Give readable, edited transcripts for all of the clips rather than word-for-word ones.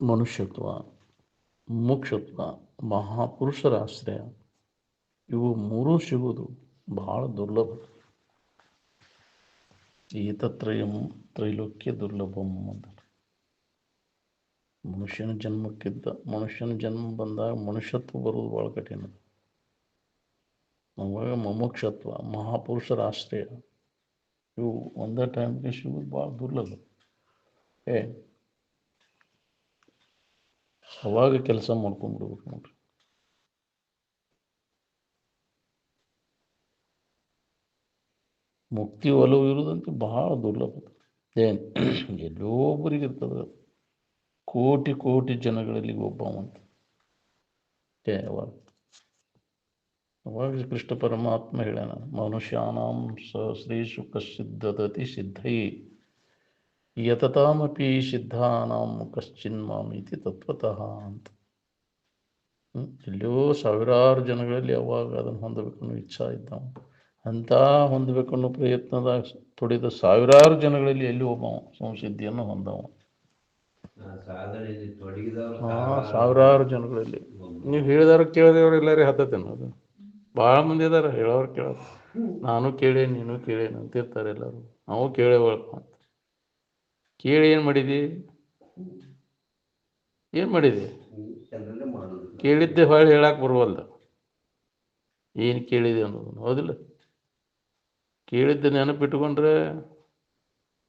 ಮನುಷ್ಯತ್ವ, ಮುಕ್ಷತ್ವ, ಮಹಾಪುರುಷರ ಆಶ್ರಯ ಇವು ಮೂರೂ ಸಿಗುವುದು ಬಹಳ ದುರ್ಲಭ. ಏತತ್ರಯಂ ತ್ರೈಲೋಕ್ಯ ದುರ್ಲಭಂ ಅಂತ. ಮನುಷ್ಯನ ಜನ್ಮ ಬಂದಾಗ ಮನುಷ್ಯತ್ವ ಬರುವುದು ಭಾಳ ಕಠಿಣ. ಅವಾಗ ಮುಮುಕ್ಷತ್ವ, ಮಹಾಪುರುಷರ ಆಶ್ರಯ ಇವು ಒಂದೇ ಟೈಮ್ಗೆ ಸಿಗೋದು ಭಾಳ ದುರ್ಲಭ. ಅವಾಗ ಕೆಲಸ ಮಾಡ್ಕೊಂಡ್ಬಿಡ್ಬೇಕು ನೋಡ್ರಿ. ಮುಕ್ತಿ ಒಲವು ಇರುವುದಂತೂ ಬಹಳ ದುರ್ಲಭ. ಏನು ಎಲ್ಲೋ ಒಬ್ಬರಿಗೆ ಇರ್ತದೆ, ಕೋಟಿ ಕೋಟಿ ಜನಗಳಲ್ಲಿ ಒಬ್ಬವಂತ. ಅವಾಗ ಕೃಷ್ಣ ಪರಮಾತ್ಮ ಹೇಳ್ಯಾನ, ಮನುಷ್ಯಾನಾಂ ಸಹಸ್ರೇಷು ಕಶ್ಚಿತ್ ದದತಿ ಸಿದ್ಧೈ ಯತತಾಮಪಿ ಸಿದ್ಧಾನಾಂ ಕಶ್ಚಿನ್ಮಾಮೀತಿ ತತ್ವತಃ ಅಂತ. ಎಲ್ಲೋ ಸಾವಿರಾರು ಜನಗಳಲ್ಲಿ ಅವಾಗ ಅದನ್ನು ಹೊಂದಬೇಕನ್ನೋ ಇಚ್ಛಾ ಇದ್ದಾವ. ಅಂತ ಹೊಂದಬೇಕನ್ನೋ ಪ್ರಯತ್ನದಾಗ ತೊಡಿದ ಸಾವಿರಾರು ಜನಗಳಲ್ಲಿ ಎಲ್ಲಿ ಒಬ್ಬ ಸಂಸಿದ್ಧಿಯನ್ನು ಹೊಂದವ. ಸಾವಿರಾರು ಜನಗಳಲ್ಲಿ ನೀವು ಹೇಳಿದವ್ರು ಕೇಳಿದವ್ರು ಎಲ್ಲರೂ ಹತ್ತತೇನೆ. ಅದು ಭಾಳ ಮಂದಿ ಇದಾರೆ ಹೇಳೋರು ಕೇಳೋರು. ನಾನು ಕೇಳಿ ನೀನು ಕೇಳೇನು ಅಂತಿರ್ತಾರೆ ಎಲ್ಲರೂ. ನಾವು ಕೇಳೇವಳಪ್ಪ ಅಂತ. ಕೇಳಿ ಏನು ಮಾಡಿದಿ? ಏನು ಮಾಡಿದೆ? ಕೇಳಿದ್ದೆ ಹೊಳ್ಳಿ ಹೇಳಕ್ಕೆ ಬರುವಲ್ದ. ಏನು ಕೇಳಿದೆ ಅನ್ನೋದು ಹೌದಿಲ್ಲ? ಕೇಳಿದ್ದೆ ನೆನಪಿಟ್ಕೊಂಡ್ರೆ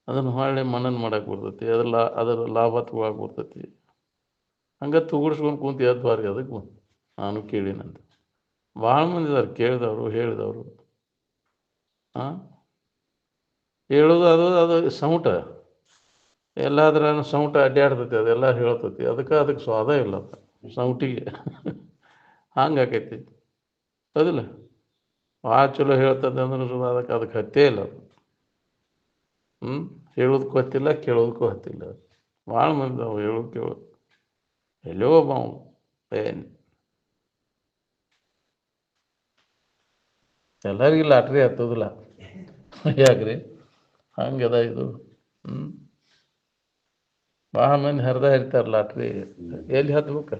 ಅದನ್ನು ಹೊಳ್ಳಿ ಮನನ ಮಾಡಕ್ಕೆ ಬರ್ತೈತಿ, ಅದರ ಲಾಭ ತಗೊಳಕ್ಕೆ ಬರ್ತೈತಿ. ಹಂಗೆ ತುಗುಡ್ಸ್ಕೊಂಡು ಕುಂತು ಎದ್ಬಾರ್ದು. ಅದಕ್ಕೆ ನಾನು ಕೇಳಿನಂತ ಭಾಳ ಮಂದಿ ಇದ್ದಾರೆ ಕೇಳಿದವರು ಹೇಳಿದವರು. ಹೇಳೋದು ಅದು ಸೌಟ ಎಲ್ಲಾದ್ರ ಸೌಟ ಅಡ್ಡಾಡ್ತೈತಿ, ಅದೆಲ್ಲ ಹೇಳ್ತೈತಿ. ಅದಕ್ಕೆ ಸ್ವಾದ ಇಲ್ಲ ಅದು ಸೌಟಿಗೆ. ಹಂಗಾಕೈತಿ ಹೌದಿಲ್ಲ? ಭಾಳ ಚಲೋ ಹೇಳ್ತದೆ ಅಂದ್ರೆ ಅದಕ್ಕೆ ಹತ್ತೇ ಇಲ್ಲ ಅದು. ಹೇಳೋದಕ್ಕೂ ಹತ್ತಿಲ್ಲ, ಕೇಳೋದಕ್ಕೂ ಹತ್ತಿಲ್ಲ. ಭಾಳ ಮಂದಿ ಅವು ಹೇಳೋದು ಕೇಳೋದು. ಎಲ್ಲೋ ಒಬ್ಬ ಏನು ಎಲ್ಲರಿಗೂ ಲಾಟ್ರಿ ಹತ್ತೋದಿಲ್ಲ. ಯಾಕ್ರಿ ಹಂಗದ ಇದು? ಭಾಳ ಮಂದಿ ಹರಿತಾರೆ ಲಾಟ್ರಿ. ಎಲ್ಲಿ ಹತ್ಬೇಕು?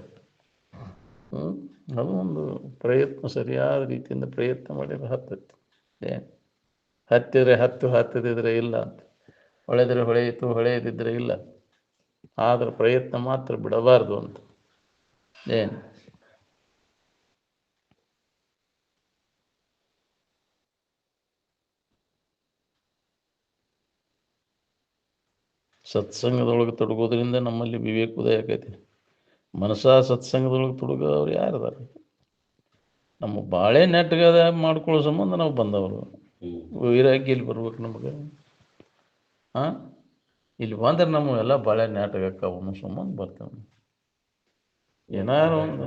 ಅದು ಒಂದು ಪ್ರಯತ್ನ, ಸರಿಯಾದ ರೀತಿಯಿಂದ ಪ್ರಯತ್ನ ಮಾಡಿದ್ರೆ ಹತ್ತೈತಿ. ಏನು ಹತ್ತಿದ್ರೆ ಹತ್ತದಿದ್ರೆ ಇಲ್ಲ ಅಂತ. ಹೊಳೆದ್ರೆ ಹೊಳೆಯಿತು, ಹೊಳೆಯದಿದ್ರೆ ಇಲ್ಲ. ಆದ್ರೆ ಪ್ರಯತ್ನ ಮಾತ್ರ ಬಿಡಬಾರ್ದು ಅಂತ. ಏನು ಸತ್ಸಂಗದೊಳಗೆ ತೊಡಗೋದ್ರಿಂದ ನಮ್ಮಲ್ಲಿ ವಿವೇಕ ಉದಯ ಆಕೈತಿ. ಸತ್ಸಂಗದೊಳಗೆ ತೊಡಗೋರು ಯಾರದಾರ? ನಮ್ಮ ಬಾಳೆ ನೆಟ್ಗದ ಮಾಡ್ಕೊಳ್ಳೋ ಸಂಬಂಧ ನಾವು ಬಂದವರು. ವೈರಾಗ್ಯ ಇಲ್ಲಿ ಬರ್ಬೇಕು ನಮಗೆ. ಇಲ್ಲಿ ಬಂದ್ರೆ ನಮ್ಮ ಎಲ್ಲ ಬಾಳೆ ನೆಟ್ಗಕ್ಕಾವು ಅನ್ನೋ ಸಂಬಂಧ ಬರ್ತೇವೆ. ಏನಾರು ಒಂದು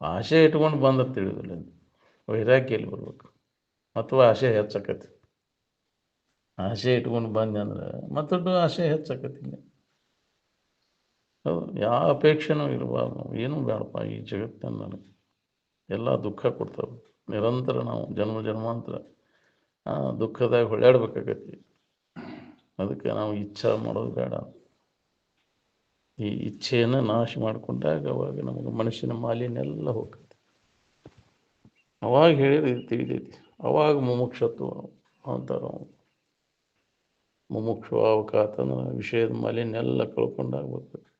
ಆಸೆ ಇಟ್ಕೊಂಡು ಬಂದ ತಿಳಿದಿಲ್ಲ. ವೈರಾಗ್ಯ ಇಲ್ಲಿ ಬರ್ಬೇಕು. ಅಥವಾ ಆಸೆ ಹೆಚ್ಚಾಕತಿ. ಆಸೆ ಇಟ್ಕೊಂಡು ಬಂದೆ ಅಂದ್ರೆ ಮತ್ತೊಂದು ಆಸೆ ಹೆಚ್ಚಾಕತಿ. ಹೌದು, ಯಾವ ಅಪೇಕ್ಷೆನೂ ಇರಬಾರ್ದು. ಏನೂ ಬೇಡಪ್ಪ ಈ ಜಗತ್ತಿನ ನನಗೆ. ಎಲ್ಲ ದುಃಖ ಕೊಡ್ತಾವೆ. ನಿರಂತರ ನಾವು ಜನ್ಮಾಂತರ ದುಃಖದಾಗ ಹೊಳ್ಯಾಡ್ಬೇಕಾಗತಿ. ಅದಕ್ಕೆ ನಾವು ಇಚ್ಛಾ ಮಾಡೋದು ಬೇಡ. ಈ ಇಚ್ಛೆಯನ್ನು ನಾಶ ಮಾಡಿಕೊಂಡಾಗ ಅವಾಗ ನಮಗೆ ಮನಸ್ಸಿನ ಮಾಲಿನ್ಯ ಎಲ್ಲ ಹೋಗ್ತೈತಿ. ಅವಾಗ ಹೇಳಿದ್ರೆ ಇದು ತಿಳಿದೈತಿ. ಅವಾಗ ಮುಮುಕ್ಷತ್ವ ಅಂತಾರೆ. ಮುಮುಕ್ಷ ಅವಕಾತನ ವಿಷಯದ ಮಾಲಿನ್ಯ ಎಲ್ಲ ಕಳ್ಕೊಂಡಾಗ ಬರ್ತೈತಿ.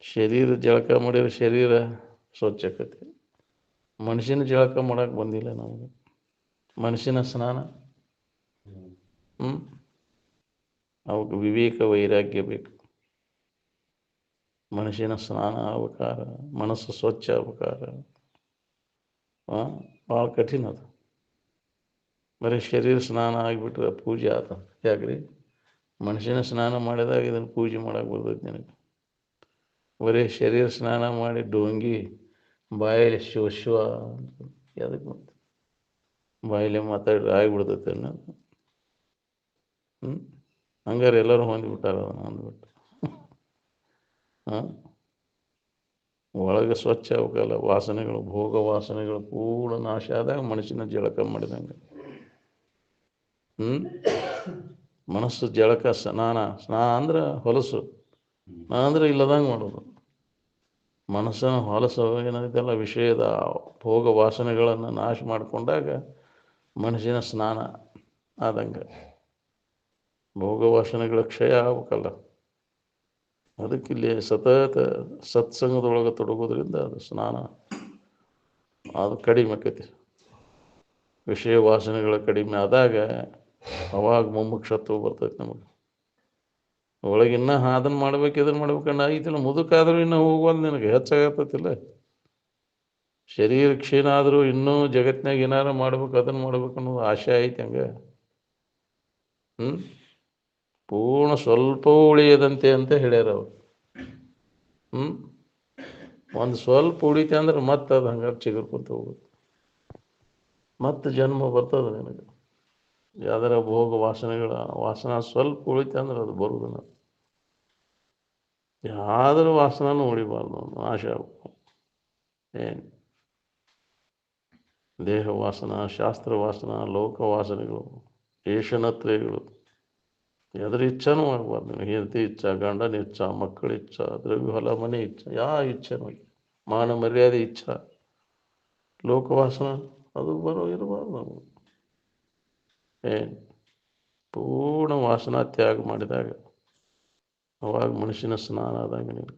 ಶರೀರ ಜಳಕ ಮಾಡಿದ್ರೆ ಶರೀರ ಸ್ವಚ್ಛ ಆಕತಿ. ಮನುಷ್ಯನ ಜಳಕ ಮಾಡಕ್ಕೆ ಬಂದಿಲ್ಲ ನಮಗೆ. ಮನುಷ್ಯನ ಸ್ನಾನ ಅವಕ್ಕೆ ವಿವೇಕ ವೈರಾಗ್ಯ ಬೇಕು. ಮನುಷ್ಯನ ಸ್ನಾನ ಆಗ್ಬೇಕಾರ, ಮನಸ್ಸು ಸ್ವಚ್ಛ ಆಗ್ಬೇಕಾರ ಭಾಳ ಕಠಿಣ ಅದು. ಬರೀ ಶರೀರ ಸ್ನಾನ ಆಗಿಬಿಟ್ರೆ ಪೂಜೆ ಆತ. ಯಾಕ್ರಿ? ಮನುಷ್ಯನ ಸ್ನಾನ ಮಾಡಿದಾಗ ಇದನ್ನು ಪೂಜೆ ಮಾಡಕ್ಕೆ ಬರ್ತೈತಿ ನನಗೆ. ಬರೀ ಶರೀರ ಸ್ನಾನ ಮಾಡಿ ಡೋಂಗಿ ಬಾಯಲ್ಲಿ ಶಿವ ಅದಕ್ಕೆ ಬಂತು. ಬಾಯಲ್ಲಿ ಮಾತಾಡಿದ್ರೆ ಆಗಿಬಿಡ್ತೈತೆ ಅನ್ನೋದು. ಹಂಗಾರೆ ಎಲ್ಲರೂ ಹೊಂದ್ಬಿಟ್ಟಾರ ಅದನ್ನು ಹೊಂದ್ಬಿಟ್ಟು. ಒಳಗೆ ಸ್ವಚ್ಛ ಆಗ್ಬೇಕಲ್ಲ. ವಾಸನೆಗಳು, ಭೋಗ ವಾಸನೆಗಳು ಕೂಡ ನಾಶ ಆದಾಗ ಮನುಷ್ಯನ ಜಳಕ ಮಾಡಿದಂಗೆ. ಮನಸ್ಸು ಜಳಕ ಸ್ನಾನ ಅಂದ್ರೆ ಹೊಲಸು, ಸ್ನಾನ ಅಂದ್ರೆ ಇಲ್ಲದಂಗೆ ಮಾಡೋದು. ಮನಸ್ಸನ್ನು ಹೊಲಸು ಏನೈತಲ್ಲ ವಿಷಯದ ಭೋಗ ವಾಸನೆಗಳನ್ನು ನಾಶ ಮಾಡಿಕೊಂಡಾಗ ಮನಸ್ಸಿನ ಸ್ನಾನ ಆದಂಗೆ. ಭೋಗ ವಾಸನೆಗಳ ಕ್ಷಯ ಆಗ್ಬೇಕಲ್ಲ, ಅದಕ್ಕಿಲ್ಲಿ ಸತತ ಸತ್ಸಂಗದೊಳಗೆ ತೊಡಗೋದ್ರಿಂದ ಅದು ಸ್ನಾನ ಅದು ಕಡಿಮೆ ಆಕೈತಿ. ವಿಷಯ ವಾಸನೆಗಳ ಕಡಿಮೆ ಆದಾಗ ಅವಾಗ ಮುಮುಕ್ಷತ್ವ ಬರ್ತೈತೆ ನಮಗೆ. ಒಳಗಿನ್ನ ಅದನ್ನು ಮಾಡ್ಬೇಕು ಇದನ್ನು ಮಾಡ್ಬೇಕನ್ನ ಐತಿಲ್ಲ, ಮುದುಕಾದ್ರೂ ಇನ್ನೂ ಹೋಗುವಲ್ಲಿ ನಿನಗೆ ಹೆಚ್ಚಾಗತ್ತೈತಿಲ್ಲ. ಶರೀರ ಕ್ಷೀಣ ಆದರೂ ಇನ್ನೂ ಜಗತ್ತಿನಾಗ ಏನಾರು ಮಾಡ್ಬೇಕು ಅದನ್ನು ಮಾಡ್ಬೇಕು ಅನ್ನೋದು ಆಶೆ ಐತೆ ಹಂಗೆ. ಪೂರ್ಣ ಸ್ವಲ್ಪ ಉಳಿಯದಂತೆ ಅಂತ ಹೇಳ್ಯಾರ ಅವ್ರು. ಒಂದು ಸ್ವಲ್ಪ ಉಳಿತೆ ಅಂದ್ರೆ ಮತ್ತೆ ಅದು ಹಂಗಾರೆ ಚಿಗುರ್ಕೊಂತ ಹೋಗುತ್ತೆ, ಮತ್ತೆ ಜನ್ಮ ಬರ್ತದೆ ನಿನಗೆ. ಯಾವ್ದಾರ ಭೋಗ ವಾಸನೆಗಳ ವಾಸನ ಸ್ವಲ್ಪ ಉಳಿತೆ ಅಂದ್ರೆ ಅದು ಬರುವುದಿಲ್ಲ. ಯಾವ್ದಾರ ವಾಸನೂ ಉಳಿಬಾರ್ದು, ನಾಶ ಆಗ್ಬೇಕು. ಏನು ದೇಹ ವಾಸನ, ಶಾಸ್ತ್ರ ವಾಸನ, ಲೋಕ ವಾಸನೆಗಳು, ಏಷನತ್ರಯಗಳು, ಎದ್ರ ಇಚ್ಛಾನೂ ಆಗಬಾರ್ದು. ನಿನಗೆ ಹೆಂಡತಿ ಇಚ್ಛಾ, ಗಂಡನ ಇಚ್ಛಾ, ಮಕ್ಕಳ ಇಚ್ಛಾ, ದ್ರವ್ಯ ಹೊಲ ಮನೆ ಇಚ್ಛಾ, ಯಾವ ಇಚ್ಛೆನೂ ಮಾನ ಮರ್ಯಾದೆ ಇಚ್ಛಾ, ಲೋಕವಾಸನ ಅದು ಇರಬಾರ್ದು ನಾವು. ಏನು ಪೂರ್ಣ ವಾಸನ ತ್ಯಾಗ ಮಾಡಿದಾಗ ಅವಾಗ ಮನುಷ್ಯನ ಸ್ನಾನ ಆದಂಗೆ. ನೀವು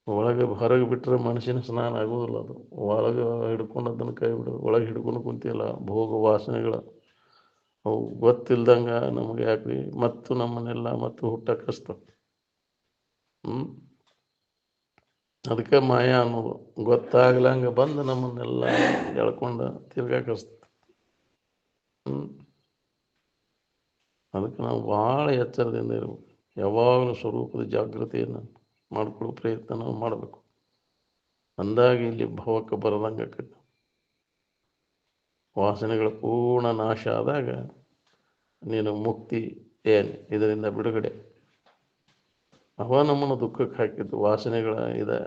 ಒಳಗೆ ಹೊರಗೆ ಬಿಟ್ಟರೆ ಮನುಷ್ಯನ ಸ್ನಾನ ಆಗೋದಿಲ್ಲ. ಅದು ಒಳಗೆ ಹಿಡ್ಕೊಂಡು ಅದನ್ನು ಕೈ ಬಿಡೋದು, ಒಳಗೆ ಹಿಡ್ಕೊಂಡು ಕುಂತಿಲ್ಲ ಭೋಗ ವಾಸನೆಗಳ ಅವು ಗೊತ್ತಿಲ್ದಂಗೆ ನಮಗೆ ಯಾಕ್ರಿ ಮತ್ತು ನಮ್ಮನ್ನೆಲ್ಲ ಮತ್ತು ಹುಟ್ಟಕ್ಕಿಸ್ತವೆ. ಅದಕ್ಕೆ ಮಾಯ ಅನ್ನೋದು ಗೊತ್ತಾಗ್ಲಂಗೆ ಬಂದು ನಮ್ಮನ್ನೆಲ್ಲ ಎಳ್ಕೊಂಡು ತಿರ್ಗಾಕಿಸ್ತದೆ. ಅದಕ್ಕೆ ನಾವು ಭಾಳ ಎಚ್ಚರದಿಂದ ಇರಬೇಕು. ಯಾವಾಗಲೂ ಸ್ವರೂಪದ ಜಾಗೃತಿಯನ್ನು ಮಾಡ್ಕೊಳ್ಳೋ ಪ್ರಯತ್ನ ನಾವು ಮಾಡಬೇಕು. ಅಂದಾಗ ಇಲ್ಲಿ ಭವಕ್ಕೆ ಬರದಂಗೆ ಆಕೈತಿ. ವಾಸನೆಗಳ ಪೂರ್ಣ ನಾಶ ಆದಾಗ ನೀನು ಮುಕ್ತಿ, ಏನು ಇದರಿಂದ ಬಿಡುಗಡೆ. ಅವ ನಮ್ಮನ್ನು ದುಃಖಕ್ಕೆ ಹಾಕಿದ್ದು ವಾಸನೆಗಳ ಇದೆ,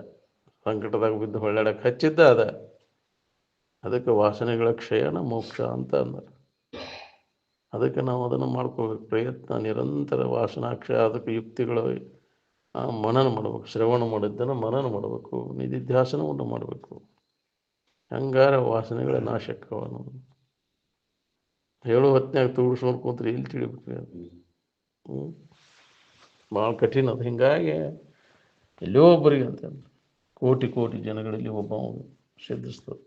ಸಂಕಟದಾಗ ಬಿದ್ದು ಹೊಳ್ಳಾಡಕ್ಕೆ ಹಚ್ಚಿದ್ದ ಅದ. ಅದಕ್ಕೆ ವಾಸನೆಗಳ ಕ್ಷಯನ ಮೋಕ್ಷ ಅಂತ ಅಂದರು. ಅದಕ್ಕೆ ನಾವು ಅದನ್ನು ಮಾಡ್ಕೋಬೇಕು ಪ್ರಯತ್ನ ನಿರಂತರ. ವಾಸನಾಕ್ಷಯ ಅದಕ್ಕೆ ಯುಕ್ತಿಗಳು ಮನನ ಮಾಡಬೇಕು, ಶ್ರವಣ ಮಾಡಿದ್ದನ್ನು ಮನನ ಮಾಡಬೇಕು, ನಿಧಿಧ್ಯಾಸನವನ್ನು ಮಾಡಬೇಕು. ಹಂಗಾರ ವಾಸನೆಗಳ ನಾಶಕ್ಕವ. ನಾವು ಹೇಳೋ ಹೊತ್ತಿನಾಗ ತೂಗಿಸ್ಕೊಂಡು ಕೂತ್ರೆ ಇಲ್ಲಿ ತಿಳಿಬೇಕು. ಭಾಳ ಕಠಿಣ ಅದು. ಹೀಗಾಗಿ ಎಲ್ಲೋ ಒಬ್ಬರಿಗೆ ಅಂತ ಕೋಟಿ ಕೋಟಿ ಜನಗಳಲ್ಲಿ ಒಬ್ಬ ಸಿದ್ಧಿಸ್ತದೆ.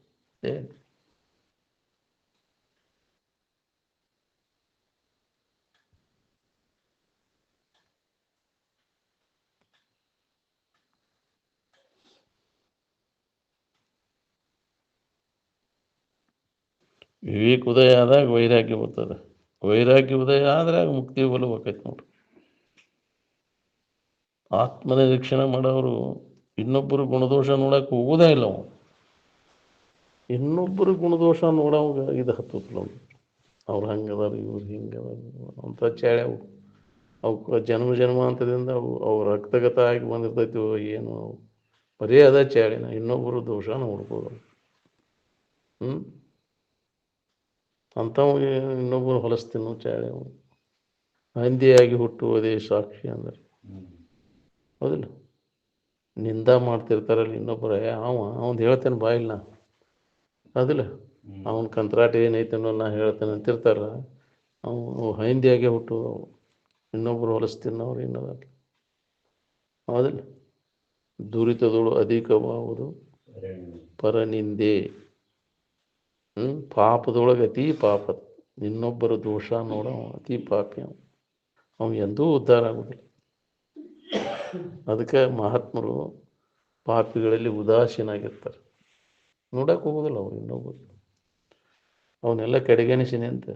ವಿವೇಕ ಉದಯ ಆದಾಗ ವೈರಾಗ್ಯ ಬರ್ತದೆ. ವೈರಾಗ್ಯ ಉದಯ ಆದ್ರೆ ಮುಕ್ತಿ ಬಲಬೇಕೈತೆ ನೋಡ್ರಿ. ಆತ್ಮನಿರೀಕ್ಷಣೆ ಮಾಡೋರು ಇನ್ನೊಬ್ಬರು ಗುಣದೋಷ ನೋಡಕ್ಕೆ ಹೋಗೋದೇ ಇಲ್ಲ. ಅವ ಇನ್ನೊಬ್ಬರು ಗುಣದೋಷ ನೋಡೋವಾಗ ಇದು ಹತ್ತಲ್ಲ. ಅವ್ರು ಹಂಗದಾರ, ಇವ್ರು ಹಿಂಗದಾರ ಅಂತ ಚಾಳೆ. ಅವಕ್ಕೆ ಜನ್ಮ ಜನ್ಮಾಂತದಿಂದ ಅವು ರಕ್ತಗತ ಆಗಿ ಬಂದಿರ್ತೈತಿ. ಏನು ಬರೀ ಅದ ಚಾಳಿನ, ಇನ್ನೊಬ್ಬರು ದೋಷ ನೋಡ್ಬೋದು. ಅಂಥವ್ಗೆ ಇನ್ನೊಬ್ಬರು ಹೊಲಸ್ತೀನೋ ಚಾಳೆ. ಹಂದಿಯಾಗಿ ಹುಟ್ಟುವುದೇ ಸಾಕ್ಷಿ ಅಂದರೆ ಹೌದಿಲ್ಲ. ನಿಂದ ಮಾಡ್ತಿರ್ತಾರಲ್ಲ ಇನ್ನೊಬ್ಬರ, ಅವನು ಹೇಳ್ತೇನೆ ಬಾಯಿಲ್ಲ ಹೌದಿಲ್ಲ. ಅವನ ಕಂತ್ರಾಟ ಏನೈತನೋ ನಾ ಹೇಳ್ತೇನೆ ಅಂತಿರ್ತಾರ. ಅವನು ಹಂದಿಯಾಗೆ ಹುಟ್ಟುವುದು. ಇನ್ನೊಬ್ಬರು ಹೊಲಸ್ತಿನ್ನವ್ರು ಇನ್ನದ ಹೌದಿಲ್ಲ. ದುರಿತದಳು ಅಧಿಕವಾಗುವುದು ಪರನಿಂದೆ. ಪಾಪದೊಳಗೆ ಅತಿ ಪಾಪ. ಇನ್ನೊಬ್ಬರ ದೋಷ ನೋಡ ಅತಿ ಪಾಪಿ. ಅವನು ಎಂದೂ ಉದ್ಧಾರ ಆಗುವುದಿಲ್ಲ. ಅದಕ್ಕೆ ಮಹಾತ್ಮರು ಪಾಪಿಗಳಲ್ಲಿ ಉದಾಸೀನಾಗಿರ್ತಾರೆ. ನೋಡಕ್ಕೆ ಹೋಗೋದಿಲ್ಲ ಅವ್ರು ಇನ್ನೊಬ್ಬರು. ಅವನ್ನೆಲ್ಲ ಕಡೆಗಣಿಸಿನಿ ಅಂತ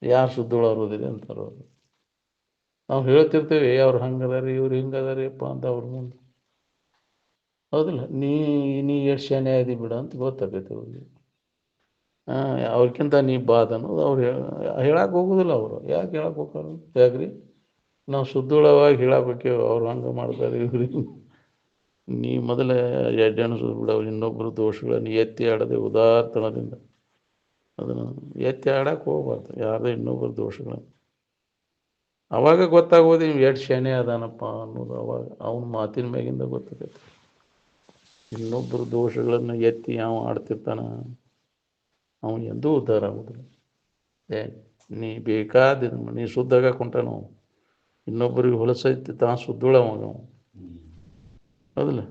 ಯಾರು ಶುದ್ಧಳಾಗೋದಿದೆ ಅಂತಾರೆ ಅವರು. ನಾವು ಹೇಳ್ತಿರ್ತೇವೆ ಅವ್ರು ಹಂಗದಾರಿ ಇವ್ರು ಹಿಂಗದಾರಿಪ್ಪ ಅಂತ ಅವ್ರ ಮುಂದೆ ಹೌದಿಲ್ಲ. ನೀ ಎಷ್ಟು ಶಾನೆ ಆದಿ ಬಿಡ ಅಂತ ಗೊತ್ತಾಗೈತೆ ಅವ್ರಿಗೆ. ಅವ್ರಿಗಿಂತ ನೀ ಬಾದ ಅನ್ನೋದು ಅವ್ರು ಹೇಳಕ್ಕೆ ಹೋಗೋದಿಲ್ಲ. ಅವರು ಯಾಕೆ ಹೇಳಕ್ಕೆ ಹೋಗ್ತಾರೆ? ಯಾಕ್ರಿ ನಾವು ಶುದ್ಧಳವಾಗಿ ಹೇಳಬೇಕು. ಅವ್ರು ಹಂಗೆ ಮಾಡ್ತಾರೆ ಇವ್ರಿಗೆ. ನೀ ಮೊದಲೇ ಎಣ್ಣೆಣಿಸೋದು ಬಿಡ. ಇನ್ನೊಬ್ಬರು ದೋಷಗಳನ್ನು ಎತ್ತಿ ಆಡದೆ ಉದಾರ್ತನದಿಂದ ಅದನ್ನು ಎತ್ತಿ ಆಡಕ್ಕೆ ಹೋಗ್ಬಾರ್ದು ಯಾರದೇ ಇನ್ನೊಬ್ಬರ ದೋಷಗಳನ್ನು. ಅವಾಗ ಗೊತ್ತಾಗೋದು ನೀವು ಎಷ್ಟು ಶಾಣೆ ಅದಾನಪ್ಪ ಅನ್ನೋದು. ಅವಾಗ ಅವನ ಮಾತಿನ ಮ್ಯಾಗಿಂದ ಗೊತ್ತಾಗತ್ತೆ. ಇನ್ನೊಬ್ಬರ ದೋಷಗಳನ್ನು ಎತ್ತಿ ಅವ ಆಡ್ತಿರ್ತಾನ, ಅವನು ಎಂದೂ ಉದ್ಧಾರ ಆಗೋದಿಲ್ಲ. ನೀ ಬೇಕಾದ ನೀ ಶುದ್ಧಾಗ ಕೊಂಟಾನು, ಇನ್ನೊಬ್ಬರಿಗೆ ಹೊಲಸೈತಿ ತಾ ಶುದ್ಧುಳವಾಗ ಹೌದಿಲ್ಲ.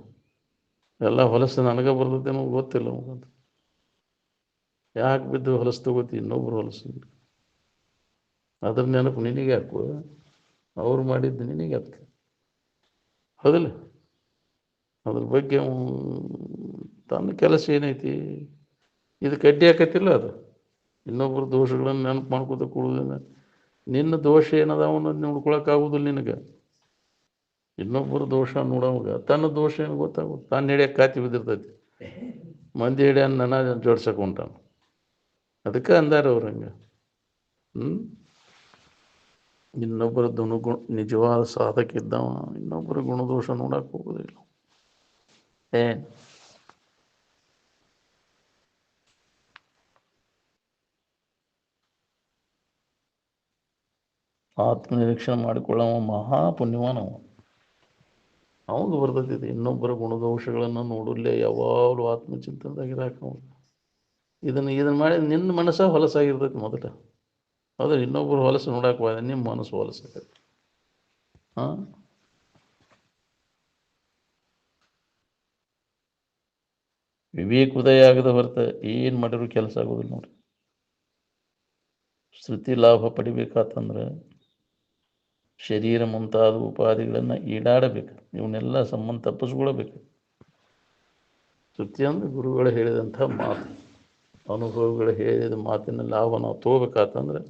ಎಲ್ಲ ಹೊಲಸು ನನಗೆ ಬರ್ತೈತೆ ನಮಗೆ ಗೊತ್ತಿಲ್ಲ. ನಮಗಂತ ಯಾಕೆ ಬಿದ್ದು ಹೊಲಸು ತಗೋತಿ ಇನ್ನೊಬ್ರು ಹೊಲಸು? ಅದ್ರ ನೆನಪು ನಿನಗೆ ಹಾಕು, ಅವ್ರು ಮಾಡಿದ್ದು ನಿನಗೆ ಹಾಕು ಹೌದಿಲ್ಲ. ಅದ್ರ ಬಗ್ಗೆ ತನ್ನ ಕೆಲಸ ಏನೈತಿ ಇದು ಕಡ್ಡಿ ಹಾಕತ್ತಿಲ್ಲ. ಅದು ಇನ್ನೊಬ್ಬರ ದೋಷಗಳನ್ನು ನೆನಪು ಮಾಡ್ಕೋತ ಕೂಡುವುದಿಲ್ಲ. ನಿನ್ನ ದೋಷ ಏನದ ಅನ್ನೋದು ನೋಡ್ಕೊಳಕ್ಕಾಗೋದಿಲ್ಲ ನಿನಗೆ. ಇನ್ನೊಬ್ಬರ ದೋಷ ನೋಡೋವಾಗ ತನ್ನ ದೋಷ ಏನು ಗೊತ್ತಾಗೋದು. ತಾನು ಹಿಡಿಯಕ್ಕೆ ಕಾತಿ ಬಿದ್ದಿರ್ತೈತಿ, ಮಂದಿ ಹಿಡಿಯನ್ನ ನನ್ನ ಜೋಡ್ಸಕ್ಕೆ ಹೊಂಟಾನ. ಅದಕ್ಕೆ ಅಂದಾರ ಅವ್ರು ಹಂಗೆ. ಇನ್ನೊಬ್ಬರ ಗುಣ ನಿಜವಾದ ಸಾಧಕ ಇದ್ದವ ಇನ್ನೊಬ್ಬರ ಗುಣದೋಷ ನೋಡಕ್ಕೆ ಹೋಗೋದಿಲ್ಲ. ಆತ್ಮನಿರೀಕ್ಷಣೆ ಮಾಡಿಕೊಳ್ಳವ ಮಹಾ ಪುಣ್ಯವಾನವ. ಅವಾಗ ಬರ್ತೈತಿ ಇನ್ನೊಬ್ಬರ ಗುಣದೋಷಗಳನ್ನು ನೋಡಲೇ ಯಾವಾಗಲೂ ಆತ್ಮಚಿಂತನದಾಗಿರಾಕ. ಇದನ್ನು ಮಾಡಿ ನಿನ್ನ ಮನಸ್ಸ ಹೊಲಸಾಗಿರ್ತೈತಿ ಮೊದಲು. ಹೌದು, ಇನ್ನೊಬ್ಬರು ಹೊಲಸು ನೋಡಕ್ಕೆ ಹೋದ ನಿಮ್ಮ ಮನಸ್ಸು ಹೊಲಸಾಗೈತಿ. ವಿವೇಕ ಉದಯ ಆಗದ ಹೊರತ ಏನು ಮಾಡಿದ್ರು ಕೆಲಸ ಆಗೋದಿಲ್ಲ ನೋಡ್ರಿ. ಶ್ರುತಿ ಲಾಭ ಪಡಿಬೇಕಾತಂದ್ರೆ ಶರೀರ ಮುಂತಾದ ಉಪಾಧಿಗಳನ್ನು ಈಡಾಡಬೇಕು. ಇವನ್ನೆಲ್ಲ ಸಂಬಂಧ ತಪ್ಪಿಸ್ಕೊಳ್ಬೇಕು. ಶ್ರುತಿ ಅಂದ್ರೆ ಗುರುಗಳು ಹೇಳಿದಂಥ ಮಾತು, ಅನುಭವಗಳು ಹೇಳಿದ ಮಾತಿನ ಲಾಭ ನಾವು ತಗೋಬೇಕಾತಂದ್ರೆ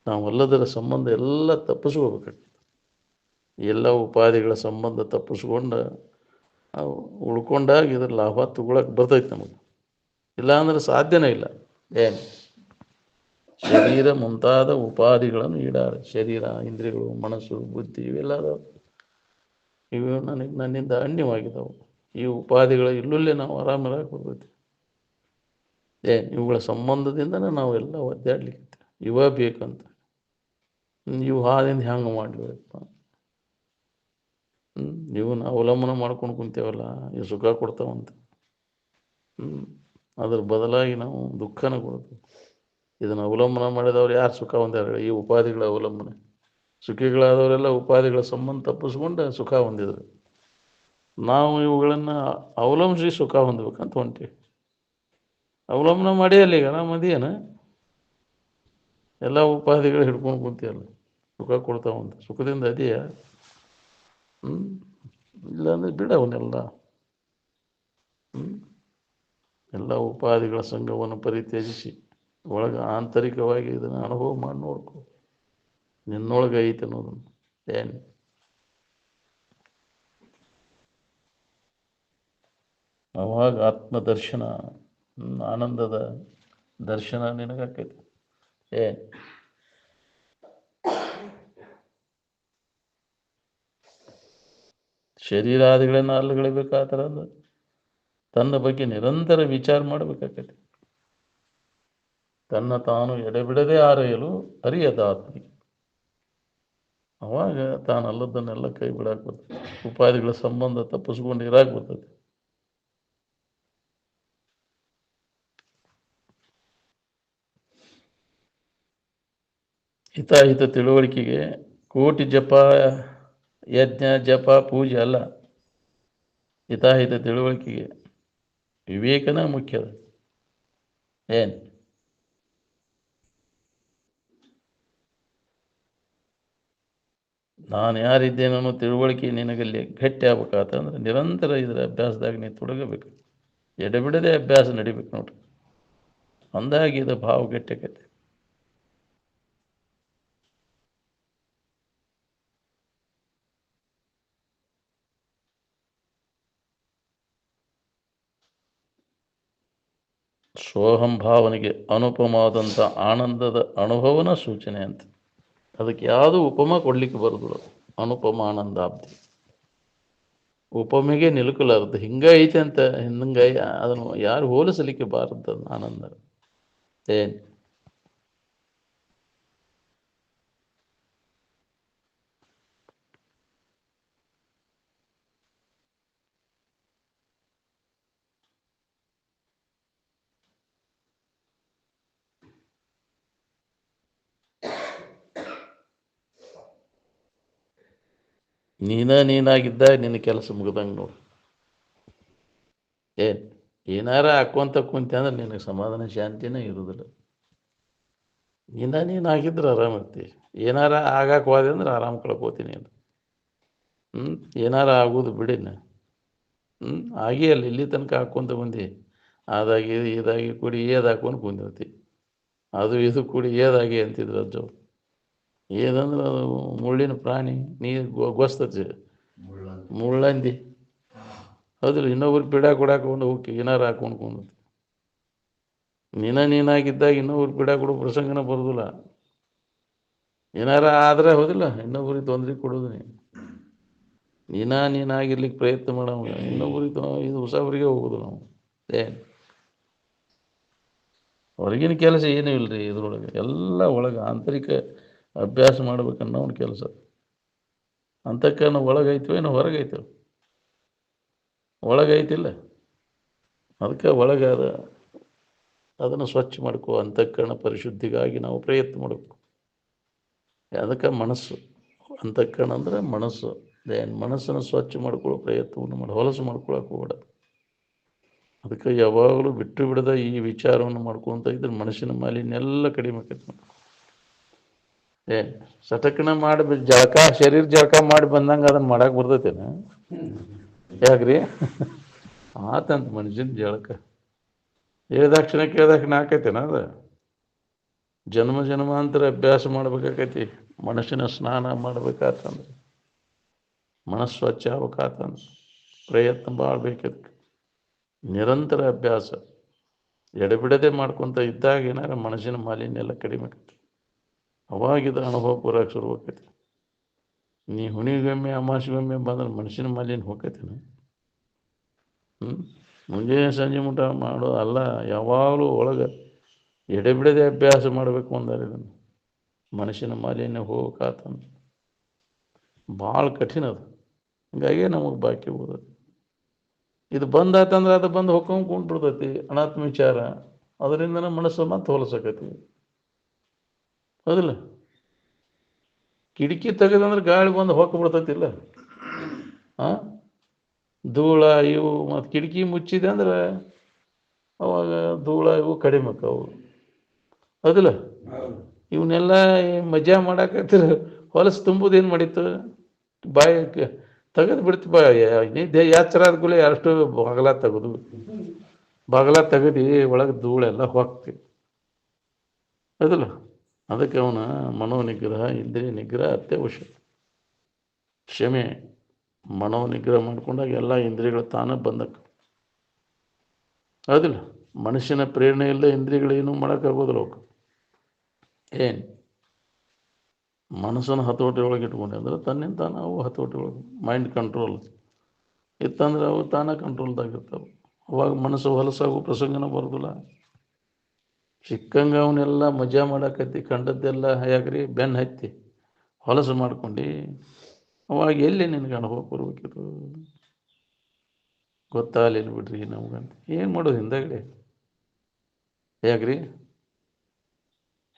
ನಾವೆಲ್ಲದರ ಸಂಬಂಧ ಎಲ್ಲ ತಪ್ಪಿಸ್ಕೋಬೇಕಾಗ್ತದೆ. ಎಲ್ಲ ಉಪಾಧಿಗಳ ಸಂಬಂಧ ತಪ್ಪಿಸ್ಕೊಂಡು ಉಳ್ಕೊಂಡಾಗ ಇದ್ರ ಲಾಭ ತಗೊಳಕ್ಕೆ ಬರ್ತೈತೆ ನಮಗೆ. ಇಲ್ಲಾಂದ್ರೆ ಸಾಧ್ಯನೇ ಇಲ್ಲ. ಏನು ಶರೀರ ಮುಂತಾದ ಉಪಾಧಿಗಳನ್ನು ಈಡಾಡ, ಶರೀರ, ಇಂದ್ರಿಯಗಳು, ಮನಸ್ಸು, ಬುದ್ಧಿ ಇವೆಲ್ಲ ಇವು ನನ್ನಿಂದ ಅನ್ಯವಾಗಿದ್ದಾವೆ. ಈ ಉಪಾಧಿಗಳ ಇಲ್ಲಲ್ಲೇ ನಾವು ಆರಾಮಿರಾಗಿ ಬರ್ತೈತಿ. ಇವುಗಳ ಸಂಬಂಧದಿಂದನೇ ನಾವೆಲ್ಲ ಒದ್ದಾಡ್ಲಿಕ್ಕೆ ಇವ ಬೇಕಂತ. ಇವು ಹಾದಿಂದ ಹೆಂಗೆ ಮಾಡಲಿಪ್ಪ? ಇವನ್ನ ಅವಲಂಬನ ಮಾಡ್ಕೊಂಡು ಕುಂತೇವಲ್ಲ, ಇವು ಸುಖ ಕೊಡ್ತಾವಂತ. ಅದ್ರ ಬದಲಾಗಿ ನಾವು ದುಃಖನ ಕೊಡ್ತೀವಿ. ಇದನ್ನು ಅವಲಂಬನ ಮಾಡಿದವ್ರು ಯಾರು ಸುಖ ಹೊಂದಾರ? ಈ ಉಪಾಧಿಗಳ ಅವಲಂಬನೆ. ಸುಖಿಗಳಾದವರೆಲ್ಲ ಉಪಾಧಿಗಳ ಸಂಬಂಧ ತಪ್ಪಿಸ್ಕೊಂಡು ಸುಖ ಹೊಂದಿದ್ರು. ನಾವು ಇವುಗಳನ್ನು ಅವಲಂಬಿಸಿ ಸುಖ ಹೊಂದಬೇಕಂತ ಹೊಂಟೀವಿ. ಅವಲಂಬನ ಮಾಡಿ ಅಲ್ಲಿ ಈಗ ಆರಾಮದೇನ? ಎಲ್ಲ ಉಪಾಧಿಗಳು ಹಿಡ್ಕೊಂಡು ಕುಂತೀಯಲ್ಲ, ಸುಖ ಕೊಡ್ತಾವಂತ. ಸುಖದಿಂದ ಅದೆಯಾ? ಇಲ್ಲಾಂದ್ರೆ ಬಿಡ ಅವನ್ನೆಲ್ಲ. ಎಲ್ಲ ಉಪಾಧಿಗಳ ಸಂಘವನ್ನು ಪರಿತ್ಯಜಿಸಿ ಒಳಗೆ ಆಂತರಿಕವಾಗಿ ಇದನ್ನು ಅನುಭವ ಮಾಡಿ ನೋಡ್ಕೊ. ನಿನ್ನೊಳಗೆ ಐತೆ ಅನ್ನೋದನ್ನು. ಅವಾಗ ಆತ್ಮದರ್ಶನ, ಆನಂದದ ದರ್ಶನ ನಿನಗಾಕೈತಿ. ಶರೀರಾದಿಗಳನ್ನು ಅಲ್ಲಗಳಿಬೇಕಾದ್ರೆ ತನ್ನ ಬಗ್ಗೆ ನಿರಂತರ ವಿಚಾರ ಮಾಡಬೇಕಾಗತ್ತೆ. ತನ್ನ ತಾನು ಎಡೆಬಿಡದೆ ಆರೆಯಲು ಅರಿಯದ ಆತ್ಮಿಗೆ. ಅವಾಗ ತಾನಲ್ಲದನ್ನೆಲ್ಲ ಕೈ ಬಿಡಾಕ್ ಬರ್ತದೆ. ಉಪಾಧಿಗಳ ಸಂಬಂಧ ತಪ್ಪಿಸ್ಕೊಂಡು ಇರಾಕ್ ಬರ್ತದೆ. ಹಿತಾಹಿತ ತಿಳುವಳಿಕೆಗೆ ಕೋಟಿ ಜಪ, ಯಜ್ಞ, ಜಪ, ಪೂಜೆ ಅಲ್ಲ. ಹಿತಾಹಿತ ತಿಳುವಳಿಕೆಗೆ ವಿವೇಕನ ಮುಖ್ಯದ. ನಾನು ಯಾರಿದ್ದೇನೋ ತಿಳುವಳಿಕೆ ನಿನಗಲ್ಲಿ ಗಟ್ಟಿ ಆಗ್ಬೇಕಾತಂದ್ರೆ ನಿರಂತರ ಇದರ ಅಭ್ಯಾಸದಾಗ ನೀನು ತೊಡಗಬೇಕು. ಎಡೆಬಿಡದೆ ಅಭ್ಯಾಸ ನಡಿಬೇಕು ನೋಡ್ರಿ. ಅಂದಾಗಿ ಇದು ಭಾವ ಗಟ್ಟಿಯಾಕೈತೆ. ಸೋಹಂ ಭಾವನೆಗೆ ಅನುಪಮವಾದಂಥ ಆನಂದದ ಅನುಭವನ ಸೂಚನೆ ಅಂತ. ಅದಕ್ಕೆ ಯಾವುದೂ ಉಪಮ ಕೊಡ್ಲಿಕ್ಕೆ ಬರೋದಿಲ್ಲ. ಅನುಪಮ ಆನಂದಾಬ್ಧಿ ಉಪಮೆಗೆ ನಿಲುಕಲಾರದು. ಹಿಂಗ ಐತೆ ಅಂತ ಹಿಂಗ ಅದನ್ನು ಯಾರು ಹೋಲಿಸಲಿಕ್ಕೆ ಬಾರದ್ದು ಆನಂದ. ಏನು ನೀನಾಗಿದ್ದಾಗ ನಿನ್ನ ಕೆಲಸ ಮುಗ್ದಂಗೆ ನೋಡು. ಏನು ಏನಾರ ಹಾಕ್ಕೊಂತ ಕುಂತೆ ಅಂದ್ರೆ ನಿನಗೆ ಸಮಾಧಾನ ಶಾಂತಿನೇ ಇರೋದಿಲ್ಲ. ನೀನಾಗಿದ್ರೆ ಆರಾಮಿರ್ತಿ. ಏನಾರ ಆಗಕ್ಕೆ ಹೋದೆ ಅಂದ್ರೆ ಆರಾಮ್ ಕಳ್ಕೋತೀನಿ ಅಂತ. ಏನಾರ ಆಗೋದು ಬಿಡಿನ. ಆಗಿ ಅಲ್ಲ ಇಲ್ಲಿ ತನಕ ಹಾಕ್ಕೊಂತ ಬಂದು ಅದಾಗಿ ಇದಾಗಿ ಕೂಡಿ ಏದು ಹಾಕ್ಕೊಂಡು ಕುಂದಿರ್ತಿ. ಅದು ಇದು ಕೂಡಿ ಏದಾಗಿ ಅಂತಿದ್ರು ಅಜ್ಜವ್ರು. ಏದಂದ್ರೆ ಅದು ಮುಳ್ಳಿನ ಪ್ರಾಣಿ, ನೀರು ಗೊಸ್ತತಿ ಮುಳ್ಳಂದಿ. ಹೌದಿಲ್ಲ, ಇನ್ನೊಬ್ರು ಪಿಡ ಕೊಡಾಕೊಂಡು ಹೋಗಿ ಏನಾರು ಹಾಕ್ಕೊಂಡು ಕುಂದಿರ್ತಿ. ನೀನಾಗಿದ್ದಾಗ ಇನ್ನೊಬ್ರು ಪಿಡ ಕೊಡೋ ಪ್ರಸಂಗನ ಬರೋದಿಲ್ಲ. ಏನಾರ ಆದರೆ ಹೌದಿಲ್ಲ, ಇನ್ನೊಬ್ರಿಗೆ ತೊಂದರೆ ಕೊಡೋದು. ನೀನಾಗಿರ್ಲಿಕ್ಕೆ ಪ್ರಯತ್ನ ಮಾಡೋಣ, ಇನ್ನೊಬ್ರಿಗೆ ಇದು ಹೊಸಬ್ರಿಗೆ ಹೋಗೋದು ನಾವು. ಏನು ಹೊರಗಿನ ಕೆಲಸ ಏನೂ ಇಲ್ಲ ರೀ ಇದ್ರೊಳಗೆ. ಎಲ್ಲ ಒಳಗೆ ಆಂತರಿಕ ಅಭ್ಯಾಸ ಮಾಡ್ಬೇಕನ್ನೋ ಒಂದು ಕೆಲಸ. ಅಂತಃಕರಣ ಒಳಗೈತೋ ಏನೋ ಹೊರಗೈತೋ? ಒಳಗೈತಿಲ್ಲ. ಅದಕ್ಕೆ ಒಳಗೆ ಅದನ್ನು ಸ್ವಚ್ಛ ಮಾಡ್ಕೋ. ಅಂತಃಕರಣ ಪರಿಶುದ್ಧಿಗಾಗಿ ನಾವು ಪ್ರಯತ್ನ ಮಾಡಬೇಕು. ಅದಕ್ಕೆ ಮನಸ್ಸು, ಅಂತಃಕರಣ ಅಂದರೆ ಮನಸ್ಸು. ಮನಸ್ಸನ್ನು ಸ್ವಚ್ಛ ಮಾಡ್ಕೊಳ್ಳೋ ಪ್ರಯತ್ನವನ್ನು ಮಾಡಿ, ಹೊಲಸು ಮಾಡ್ಕೊಳಕ್ಕೆ ಹೋಗ್ಬೇಡ. ಅದಕ್ಕೆ ಯಾವಾಗಲೂ ಬಿಟ್ಟು ಬಿಡದ ಈ ವಿಚಾರವನ್ನು ಮಾಡ್ಕೊತ ಇದ್ರೆ ಮನಸ್ಸಿನ ಮಾಲಿನ್ಯ ಎಲ್ಲ ಕಡಿಮೆ ಆಕೈತೆ. ಸಟಕನ ಮಾಡಿ ಜಳಕ, ಶರೀರ ಜಳಕ ಮಾಡಿ ಬಂದಂಗೆ ಅದನ್ನು ಮಾಡಕ್ಕೆ ಬರ್ತೈತೇನ? ಯಾಕ್ರಿ ಆತಂತ ಮನುಷ್ಯನ ಜಳಕ ಕೇಳ್ದಾಕ್ಷಣ ಆಕೈತೇನ? ಅದು ಜನ್ಮಾಂತರ ಅಭ್ಯಾಸ ಮಾಡ್ಬೇಕಾಕೈತಿ. ಮನಸ್ಸಿನ ಸ್ನಾನ ಮಾಡ್ಬೇಕಾತಂದ್ರೆ, ಮನಸ್ಸು ಸ್ವಚ್ಛ ಆಗ್ಬೇಕಾತಂದ್ರೆ ಪ್ರಯತ್ನ ಭಾಳ ಬೇಕೈತಿ. ನಿರಂತರ ಅಭ್ಯಾಸ ಎಡೆಬಿಡದೆ ಮಾಡ್ಕೊತ ಇದ್ದಾಗ ಏನಾರ ಮನಸ್ಸಿನ ಮಾಲಿನ್ಯ ಎಲ್ಲ ಕಡಿಮೆ ಆಕೈತಿ. ಅವಾಗಿದ ಅನುಭವ ಪೂರಕ್ಕೆ ಶುರುವಾಕೈತಿ. ನೀ ಹುಣಿಗೊಮ್ಮೆ ಅಮಾವಾಸ್ಯೆಗೊಮ್ಮೆ ಬಂದ್ರೆ ಮನಸ್ಸಿನ ಮಾಲಿನ್ಯ ಹೋಗ್ತೈತೇನ? ಮುಂಜಾನೆ ಸಂಜೆ ಮುಟ ಮಾಡೋ ಅಲ್ಲ, ಯಾವಾಗಲೂ ಒಳಗೆ ಎಡೆಬಿಡದೆ ಅಭ್ಯಾಸ ಮಾಡಬೇಕು ಅಂದಾರೆ. ಇದನ್ನು ಮನಸ್ಸಿನ ಮಾಲಿನ್ಯ ಹೋಗ್ಬೇಕಾತಂದ್ರೆ ಭಾಳ ಕಠಿಣ ಅದು. ಹೀಗಾಗಿ ನಮಗೆ ಬಾಕಿ ಹೋಗೋದು. ಇದು ಬಂದಾತಂದ್ರೆ ಅದು ಬಂದು ಹೊಕ್ಕೊಂಡು ಕುಂಟ್ಬಿಡ್ತೈತಿ ಅನಾತ್ಮ ವಿಚಾರ. ಅದರಿಂದನೇ ಮನಸ್ಸು ಮತ್ತೆ ಹೊಲಸಕೈತಿ. ಹೌದಿಲ್ಲ? ಕಿಟಕಿ ತೆಗೆದಂದ್ರೆ ಗಾಳಿ ಬಂದು ಹೊಕ್ಕ ಬಿಡ್ತೈತಿಲ್ಲ. ಧೂಳ ಇವು ಮತ್ತು ಕಿಟಕಿ ಮುಚ್ಚಿದೆ ಅಂದ್ರೆ ಅವಾಗ ಧೂಳ ಇವು ಕಡಿಮೆ ಆಕ್ಕವು. ಹೌದಿಲ್ಲ? ಇವನ್ನೆಲ್ಲ ಮಜಾ ಮಾಡಾಕತ್ತಿರ ಹೊಲಸು ತುಂಬುದೇನು ಮಾಡಿತ್ತು? ಬಾಯಿ ತೆಗೆದು ಬಿಡ್ತಿ. ನಿದ್ದೆ ಎಚ್ಚರ ಆದ ಕೂಡಲೇ ಅಷ್ಟು ಬಾಗಲ ತೆಗೆದು ಒಳಗೆ ಧೂಳೆಲ್ಲ ಹೋಗ್ತಿ. ಹೌದಿಲ್ಲ? ಅದಕ್ಕೆ ಅವನ ಮನೋನಿಗ್ರಹ, ಇಂದ್ರಿಯ ನಿಗ್ರಹ ಅತ್ಯವಶ್ಯ. ಕ್ಷಮೆ, ಮನೋನಿಗ್ರಹ ಮಾಡ್ಕೊಂಡಾಗ ಎಲ್ಲ ಇಂದ್ರಿಯಗಳು ತಾನೇ ಬಂದಕ್ಕೆ. ಹೌದಿಲ್ಲ? ಮನುಷ್ಯನ ಪ್ರೇರಣೆ ಇಲ್ಲ ಇಂದ್ರಿಯಗಳು ಏನೂ ಮಾಡೋಕ್ಕಾಗೋದಿಲ್ಲ. ಅವಕ್ಕೆ ಏನು ಮನಸ್ಸನ್ನು ಹತೋಟಿ ಒಳಗೆ ಇಟ್ಕೊಂಡೆ ಅಂದ್ರೆ ತನ್ನಿಂದ ತಾನು ಅವು ಹತೋಟಿ ಒಳಗೆ ಮೈಂಡ್ ಕಂಟ್ರೋಲ್ ಇತ್ತಂದ್ರೆ ಅವು ತಾನೇ ಕಂಟ್ರೋಲ್ದಾಗಿರ್ತಾವೆ. ಅವಾಗ ಮನಸ್ಸು ಹೊಲಸಾಗೋ ಪ್ರಸಂಗನ ಬರೋದಿಲ್ಲ. ಸಿಕ್ಕಂಗೆ ಅವನ್ನೆಲ್ಲ ಮಜಾ ಮಾಡಾಕತ್ತಿ, ಕಂಡದ್ದೆಲ್ಲ ಯಾಕ್ರಿ ಬೆನ್ನು ಹತ್ತಿ ಹೊಲಸು ಮಾಡ್ಕೊಂಡು ಅವಾಗ ಎಲ್ಲಿ ನಿನಗೆ ಅನುಭವ ಬರ್ಬೇಕಿತ್ತು? ಗೊತ್ತಾಗಲಿಲ್ಲ ಬಿಡ್ರಿ ನಮ್ಗಂತ. ಏನು ಮಾಡೋದು ಹಿಂದಗಡೆ? ಯಾಕ್ರಿ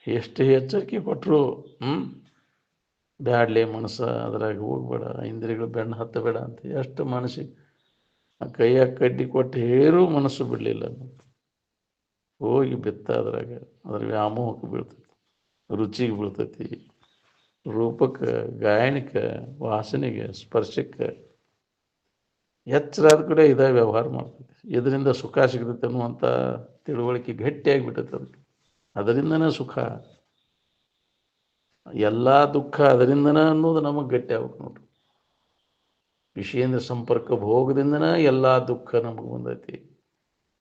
ಎಷ್ಟು ಎಚ್ಚರಿಕೆ ಕೊಟ್ಟರು ಬ್ಯಾಡ್ಲೆ ಮನಸ್ಸು ಅದ್ರಾಗ ಹೋಗ್ಬೇಡ, ಇಂದ್ರಿಯಗಳು ಬೆನ್ನು ಹತ್ತಬೇಡ ಅಂತ ಎಷ್ಟು ಮನಸ್ಸಿಗೆ ಕೈಯಾಗ ಕಡ್ಡಿ ಕೊಟ್ಟು ಹೇರೂ ಮನಸ್ಸು ಬಿಡಲಿಲ್ಲ. ಹೋಗಿ ಬಿತ್ತ ಅದ್ರಾಗ. ಅದ್ರ ವ್ಯಾಮೋಹಕ್ಕೆ ಬೀಳ್ತೈತಿ, ರುಚಿಗೆ ಬೀಳ್ತೈತಿ, ರೂಪಕ್ಕೆ, ಗಾಯನಕ್ಕೆ, ವಾಸನೆಗೆ, ಸ್ಪರ್ಶಕ್ಕೆ ಎಚ್ಚರ ಆದ ಕಡೆ ಇದೇ ವ್ಯವಹಾರ ಮಾಡ್ತೈತಿ. ಇದರಿಂದ ಸುಖ ಸಿಗ್ತೈತೆ ಅನ್ನುವಂಥ ತಿಳುವಳಿಕೆ ಗಟ್ಟಿಯಾಗಿಬಿಟ್ಟೈತೆ. ಅದಕ್ಕೆ ಅದರಿಂದನೇ ಸುಖ, ಎಲ್ಲ ದುಃಖ ಅದರಿಂದನೇ ಅನ್ನೋದು ನಮಗೆ ಗಟ್ಟಿ ಆಗ್ಬೇಕು ನೋಡ್ರಿ. ವಿಷಯೇಂದ್ರ ಸಂಪರ್ಕ ಭೋಗದಿಂದನೇ ಎಲ್ಲ ದುಃಖ ನಮಗೆ ಬಂದೈತಿ.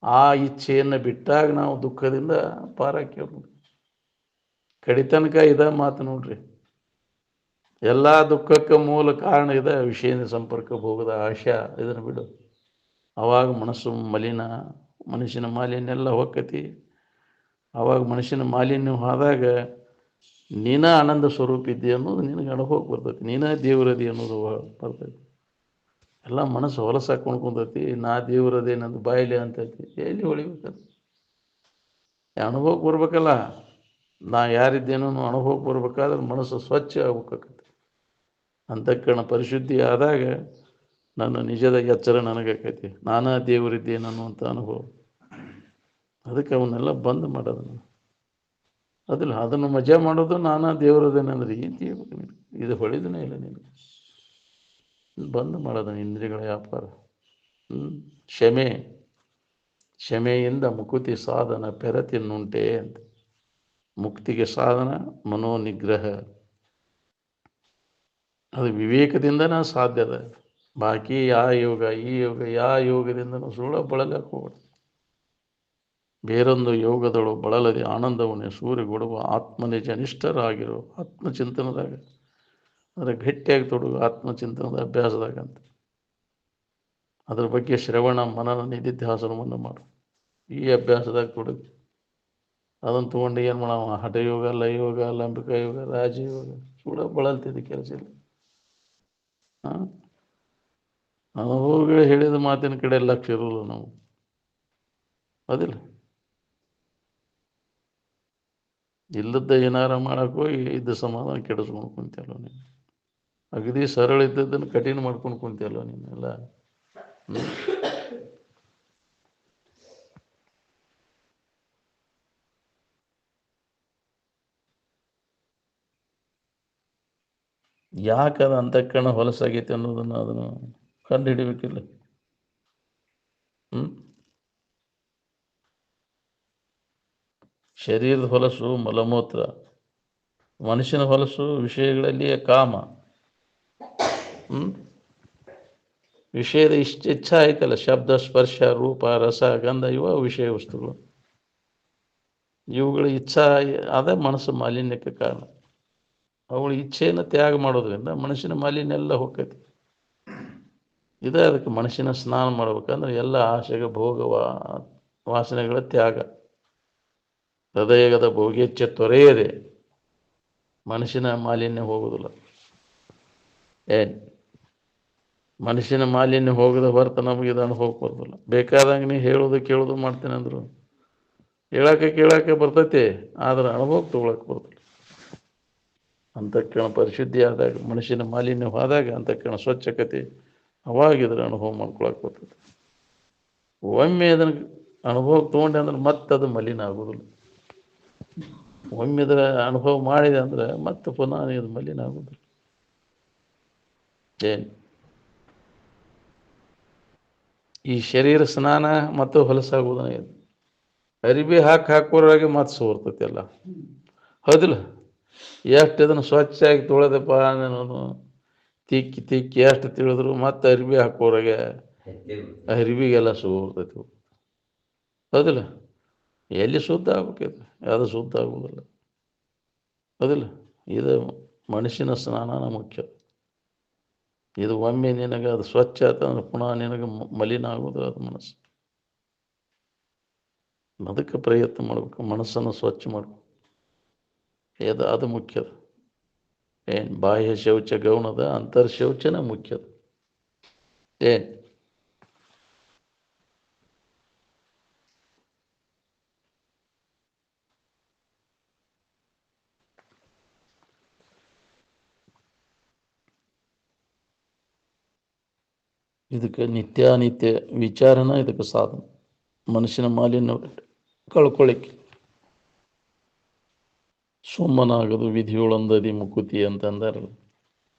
ಆ ಇಚ್ಛೆಯನ್ನು ಬಿಟ್ಟಾಗ ನಾವು ದುಃಖದಿಂದ ಪಾರಾಕ್ಯವ. ಕಡಿತನಕ ಇದ ಮಾತು ನೋಡ್ರಿ. ಎಲ್ಲ ದುಃಖಕ್ಕೆ ಮೂಲ ಕಾರಣ ಇದೆ ವಿಷಯೇಂದ್ರ ಸಂಪರ್ಕ ಭೋಗದ ಆಶಾ. ಇದನ್ನು ಬಿಡು, ಅವಾಗ ಮನಸ್ಸು ಮಲಿನ, ಮನುಷ್ಯನ ಮಾಲಿನ್ಯ ಎಲ್ಲ ಹೋಗ್ತೈತಿ. ಆವಾಗ ಮನುಷ್ಯನ ಮಾಲಿನ್ಯ ಆದಾಗ ನೀನ ಆನಂದ ಸ್ವರೂಪ ಇದ್ದಿ ಅನ್ನೋದು ನಿನಗೆ ಅನುಭವಕ್ಕೆ ಬರ್ತೈತಿ, ನೀನ ದೇವರದಿ ಅನ್ನೋದು ಬರ್ತೈತಿ. ಎಲ್ಲ ಮನಸ್ಸು ಹೊಲಸಾಕೊಂಡು ಕುಂತೈತಿ, ನಾ ದೇವರದೇನಂದು ಬಾಯಿಲೆ ಅಂತೈತಿ. ಎಲ್ಲಿ ಹೊಳಿಬೇಕದು? ಅನುಭವಕ್ಕೆ ಬರ್ಬೇಕಲ್ಲ. ನಾ ಯಾರಿದ್ದೇನೋ ಅನುಭವಕ್ಕೆ ಬರ್ಬೇಕಾದ್ರೆ ಮನಸ್ಸು ಸ್ವಚ್ಛ ಆಗ್ಬೇಕಾಗತ್ತೆ. ಅಂತಃಕರಣ ಪರಿಶುದ್ಧಿ ಆದಾಗ ನನ್ನ ನಿಜದ ಎಚ್ಚರ ನನಗಾಕೈತಿ, ನಾನಾ ದೇವರಿದ್ದೇನೆ ಅನ್ನುವಂಥ ಅನುಭವ. ಅದಕ್ಕೆ ಅವನ್ನೆಲ್ಲ ಬಂದ್ ಮಾಡೋದು. ಅದಿಲ್ಲ, ಅದನ್ನು ಮಜಾ ಮಾಡೋದು ನಾನಾ ದೇವರದೇನಂದ್ರೆ ಇದು ಹೊಳಿದನೇ ಇಲ್ಲ ನಿನಗೆ. ಬಂದ್ ಮಾಡೋದು ಇಂದ್ರಿಯಗಳ ವ್ಯಾಪಾರ. ಕ್ಷಮೆ, ಕ್ಷಮೆಯಿಂದ ಮುಕುತಿ ಸಾಧನ ಪೆರತಿನ್ನುಂಟೆ ಅಂತ. ಮುಕ್ತಿಗೆ ಸಾಧನ ಮನೋನಿಗ್ರಹ. ಅದು ವಿವೇಕದಿಂದನೇ ಸಾಧ್ಯ ಅದ. ಬಾಕಿ ಯಾವ ಯೋಗ ಈ ಯೋಗ ಯಾವ ಯೋಗದಿಂದನೂ ಸುಳ್ಳ ಬಳಲಕ್ಕೆ ಹೋಗ್ಬಾರ್ದು. ಬೇರೊಂದು ಯೋಗದಳು ಬಳಲದೆ ಆನಂದವನ್ನೇ ಸೂರ್ಯಗೊಡುವ ಆತ್ಮನಿಜ ನಿಷ್ಠರಾಗಿರೋ ಆತ್ಮಚಿಂತನದಾಗ, ಅಂದರೆ ಗಟ್ಟಿಯಾಗಿ ತೊಡಗು ಆತ್ಮಚಿಂತನದ ಅಭ್ಯಾಸದಾಗ ಅಂತ. ಅದ್ರ ಬಗ್ಗೆ ಶ್ರವಣ ಮನನ ನಿಧಿಧ್ಯಾಸನವನ್ನು ಮಾಡು. ಈ ಅಭ್ಯಾಸದಾಗ ತೊಡಗು. ಅದನ್ನು ತೊಗೊಂಡು ಏನು ಮಾಡವ? ಹಠಯೋಗ, ಲಯೋಗ, ಲಂಬಿಕಾ ಯೋಗ, ರಾಜಯೋಗ ಸುಳ್ಳ ಬಳಲ್ತಿದ್ದ ಕೆಲಸ ಇಲ್ಲ. ಅನುಭವಗಳು ಹೇಳಿದ ಮಾತಿನ ಕಡೆ ಲಕ್ಷ ಇರೋಲ್ಲ ನಾವು. ಅದಿಲ್ಲ, ಇಲ್ಲದ ಏನಾರ ಮಾಡಕ್ಕೆ ಹೋಗಿ ಇದ್ದ ಸಮಾಧಾನ ಕೆಡಿಸ್ಕೊಂಡು ಕುಂತಲ್ಲ ನೀನು. ಅಗದಿ ಸರಳ ಇದ್ದದ್ದನ್ನು ಕಠಿಣ ಮಾಡ್ಕೊಂಡು ಕುಂತಲ್ಲ ನೀನೆಲ್ಲ. ಯಾಕೆ ಅದು ಅಂತಃಕರಣ ಹೊಲಸಾಗೈತೆ ಅನ್ನೋದನ್ನು ಅದನ್ನು ಕಂಡು ಹಿಡಿಬೇಕಿಲ್ಲ. ಶರೀರದ ಹೊಲಸು ಮಲಮೂತ್ರ, ಮನುಷ್ಯನ ಹೊಲಸು ವಿಷಯಗಳಲ್ಲಿಯೇ ಕಾಮ. ವಿಷಯದ ಇಚ್ಛೆ ಆಯ್ತಲ್ಲ, ಶಬ್ದ, ಸ್ಪರ್ಶ, ರೂಪ, ರಸ, ಗಂಧ, ಇವ ವಿಷಯ ವಸ್ತುಗಳು. ಇವುಗಳ ಇಚ್ಛಾ ಅದೇ ಮನಸ್ಸು ಮಾಲಿನ್ಯಕ್ಕೆ ಕಾರಣ. ಅವುಗಳ ಇಚ್ಛೆಯನ್ನು ತ್ಯಾಗ ಮಾಡೋದ್ರಿಂದ ಮನುಷ್ಯನ ಮಾಲಿನ್ಯ ಎಲ್ಲ ಹೋಗ್ತೈತಿ. ಇದೇ ಅದಕ್ಕೆ ಮನುಷ್ಯನ ಸ್ನಾನ ಮಾಡ್ಬೇಕಂದ್ರೆ ಎಲ್ಲ ಆಸೆಗೆ ಭೋಗ ವಾಸನೆಗಳ ತ್ಯಾಗ. ಹೃದಯದ ಭೋಗೇಚ್ಛ ತೊರೆಯದೆ ಮನುಷ್ಯನ ಮಾಲಿನ್ಯ ಹೋಗುವುದಿಲ್ಲ. ಮನುಷ್ಯನ ಮಾಲಿನ್ಯ ಹೋಗದ ಹೊರತು ನಮಗೆ ಇದು ಅನುಭವಕ್ಕೆ ಬರೋದಿಲ್ಲ. ಬೇಕಾದಂಗೆ ನೀ ಹೇಳೋದು ಕೇಳೋದು ಮಾಡ್ತೇನೆ ಅಂದರು ಕೇಳಕ್ಕೆ ಬರ್ತೈತಿ, ಆದ್ರೆ ಅನುಭವಕ್ಕೆ ತೊಗೊಳಕ್ಕೆ ಬರೋದಿಲ್ಲ. ಅಂತಃಕರಣ ಪರಿಶುದ್ಧಿ ಆದಾಗ, ಮನುಷ್ಯನ ಮಾಲಿನ್ಯ ಹೋದಾಗ ಅಂತಃಕರಣ ಸ್ವಚ್ಛಕತೆ, ಅವಾಗಿದ್ರೆ ಅನುಭವ ಮಾಡ್ಕೊಳಕ್ಕೆ ಬರ್ತೈತಿ. ಒಮ್ಮೆ ಅದನ್ನು ಅನುಭವಕ್ಕೆ ತೊಗೊಂಡೆ ಅಂದ್ರೆ ಮತ್ತೆ ಅದು ಮಲಿನ ಆಗೋದಿಲ್ಲ. ಒಮ್ಮೆ ಇದರ ಅನುಭವ ಮಾಡಿದೆ ಅಂದ್ರೆ ಮತ್ತೆ ಪುನಃ ಇದು ಮಲಿನ ಆಗೋದಿಲ್ಲ. ಈ ಶರೀರ ಸ್ನಾನ ಮತ್ತು ಹೊಲಸಾಗುವುದನ್ನ ಇದು ಅರಿಬಿ ಹಾಕೋರಾಗೆ ಮತ್ತೆ ಸೋರ್ತೈತಿ ಎಲ್ಲ. ಹೌದಿಲ್ಲ? ಎಷ್ಟು ಇದನ್ನು ಸ್ವಚ್ಛಾಗಿ ತೊಳೆದಪ್ಪ ನಾನು ತಿಕ್ಕಿ ಎಷ್ಟು ತಿಳಿದ್ರು ಮತ್ತೆ ಅರಿಬಿ ಹಾಕೋರಾಗೆ ಅರಿಬಿಗೆಲ್ಲ ಸೋರ್ತೈತಿ. ಹೌದಿಲ್ಲ? ಎಲ್ಲಿ ಶುದ್ಧ ಆಗ್ಬೇಕಿದೆ? ಅದು ಶುದ್ಧ ಆಗುವುದಿಲ್ಲ. ಹೌದಿಲ್ಲ? ಇದು ಮನುಷ್ಯನ ಸ್ನಾನ ಮುಖ್ಯ. ಇದು ಒಮ್ಮೆ ನಿನಗೆ ಅದು ಸ್ವಚ್ಛ ಆಯ್ತಂದ್ರೆ ಪುನಃ ನಿನಗೆ ಮಲಿನ ಆಗೋದು ಅದು ಮನಸ್ಸು. ಅದಕ್ಕೆ ಪ್ರಯತ್ನ ಮಾಡ್ಬೇಕು, ಮನಸ್ಸನ್ನು ಸ್ವಚ್ಛ ಮಾಡ್ಬೇಕು. ಅದು ಮುಖ್ಯದ. ಬಾಹ್ಯ ಶೌಚ ಗೌಣದ, ಅಂತರ್ ಶೌಚನ ಮುಖ್ಯದ. ಇದಕ್ಕೆ ನಿತ್ಯಾನಿತ್ಯ ವಿಚಾರನ ಇದಕ್ಕೆ ಸಾಧನ. ಮನುಷ್ಯನ ಮಾಲಿನ್ಯ ಕಳ್ಕೊಳ್ಳಿಕ್ಕೆ ಸುಮ್ಮನಾಗದು ವಿಧಿಯೊಳಂದದಿ ಮುಕುತಿ ಅಂತಂದಾರಲ್ಲ.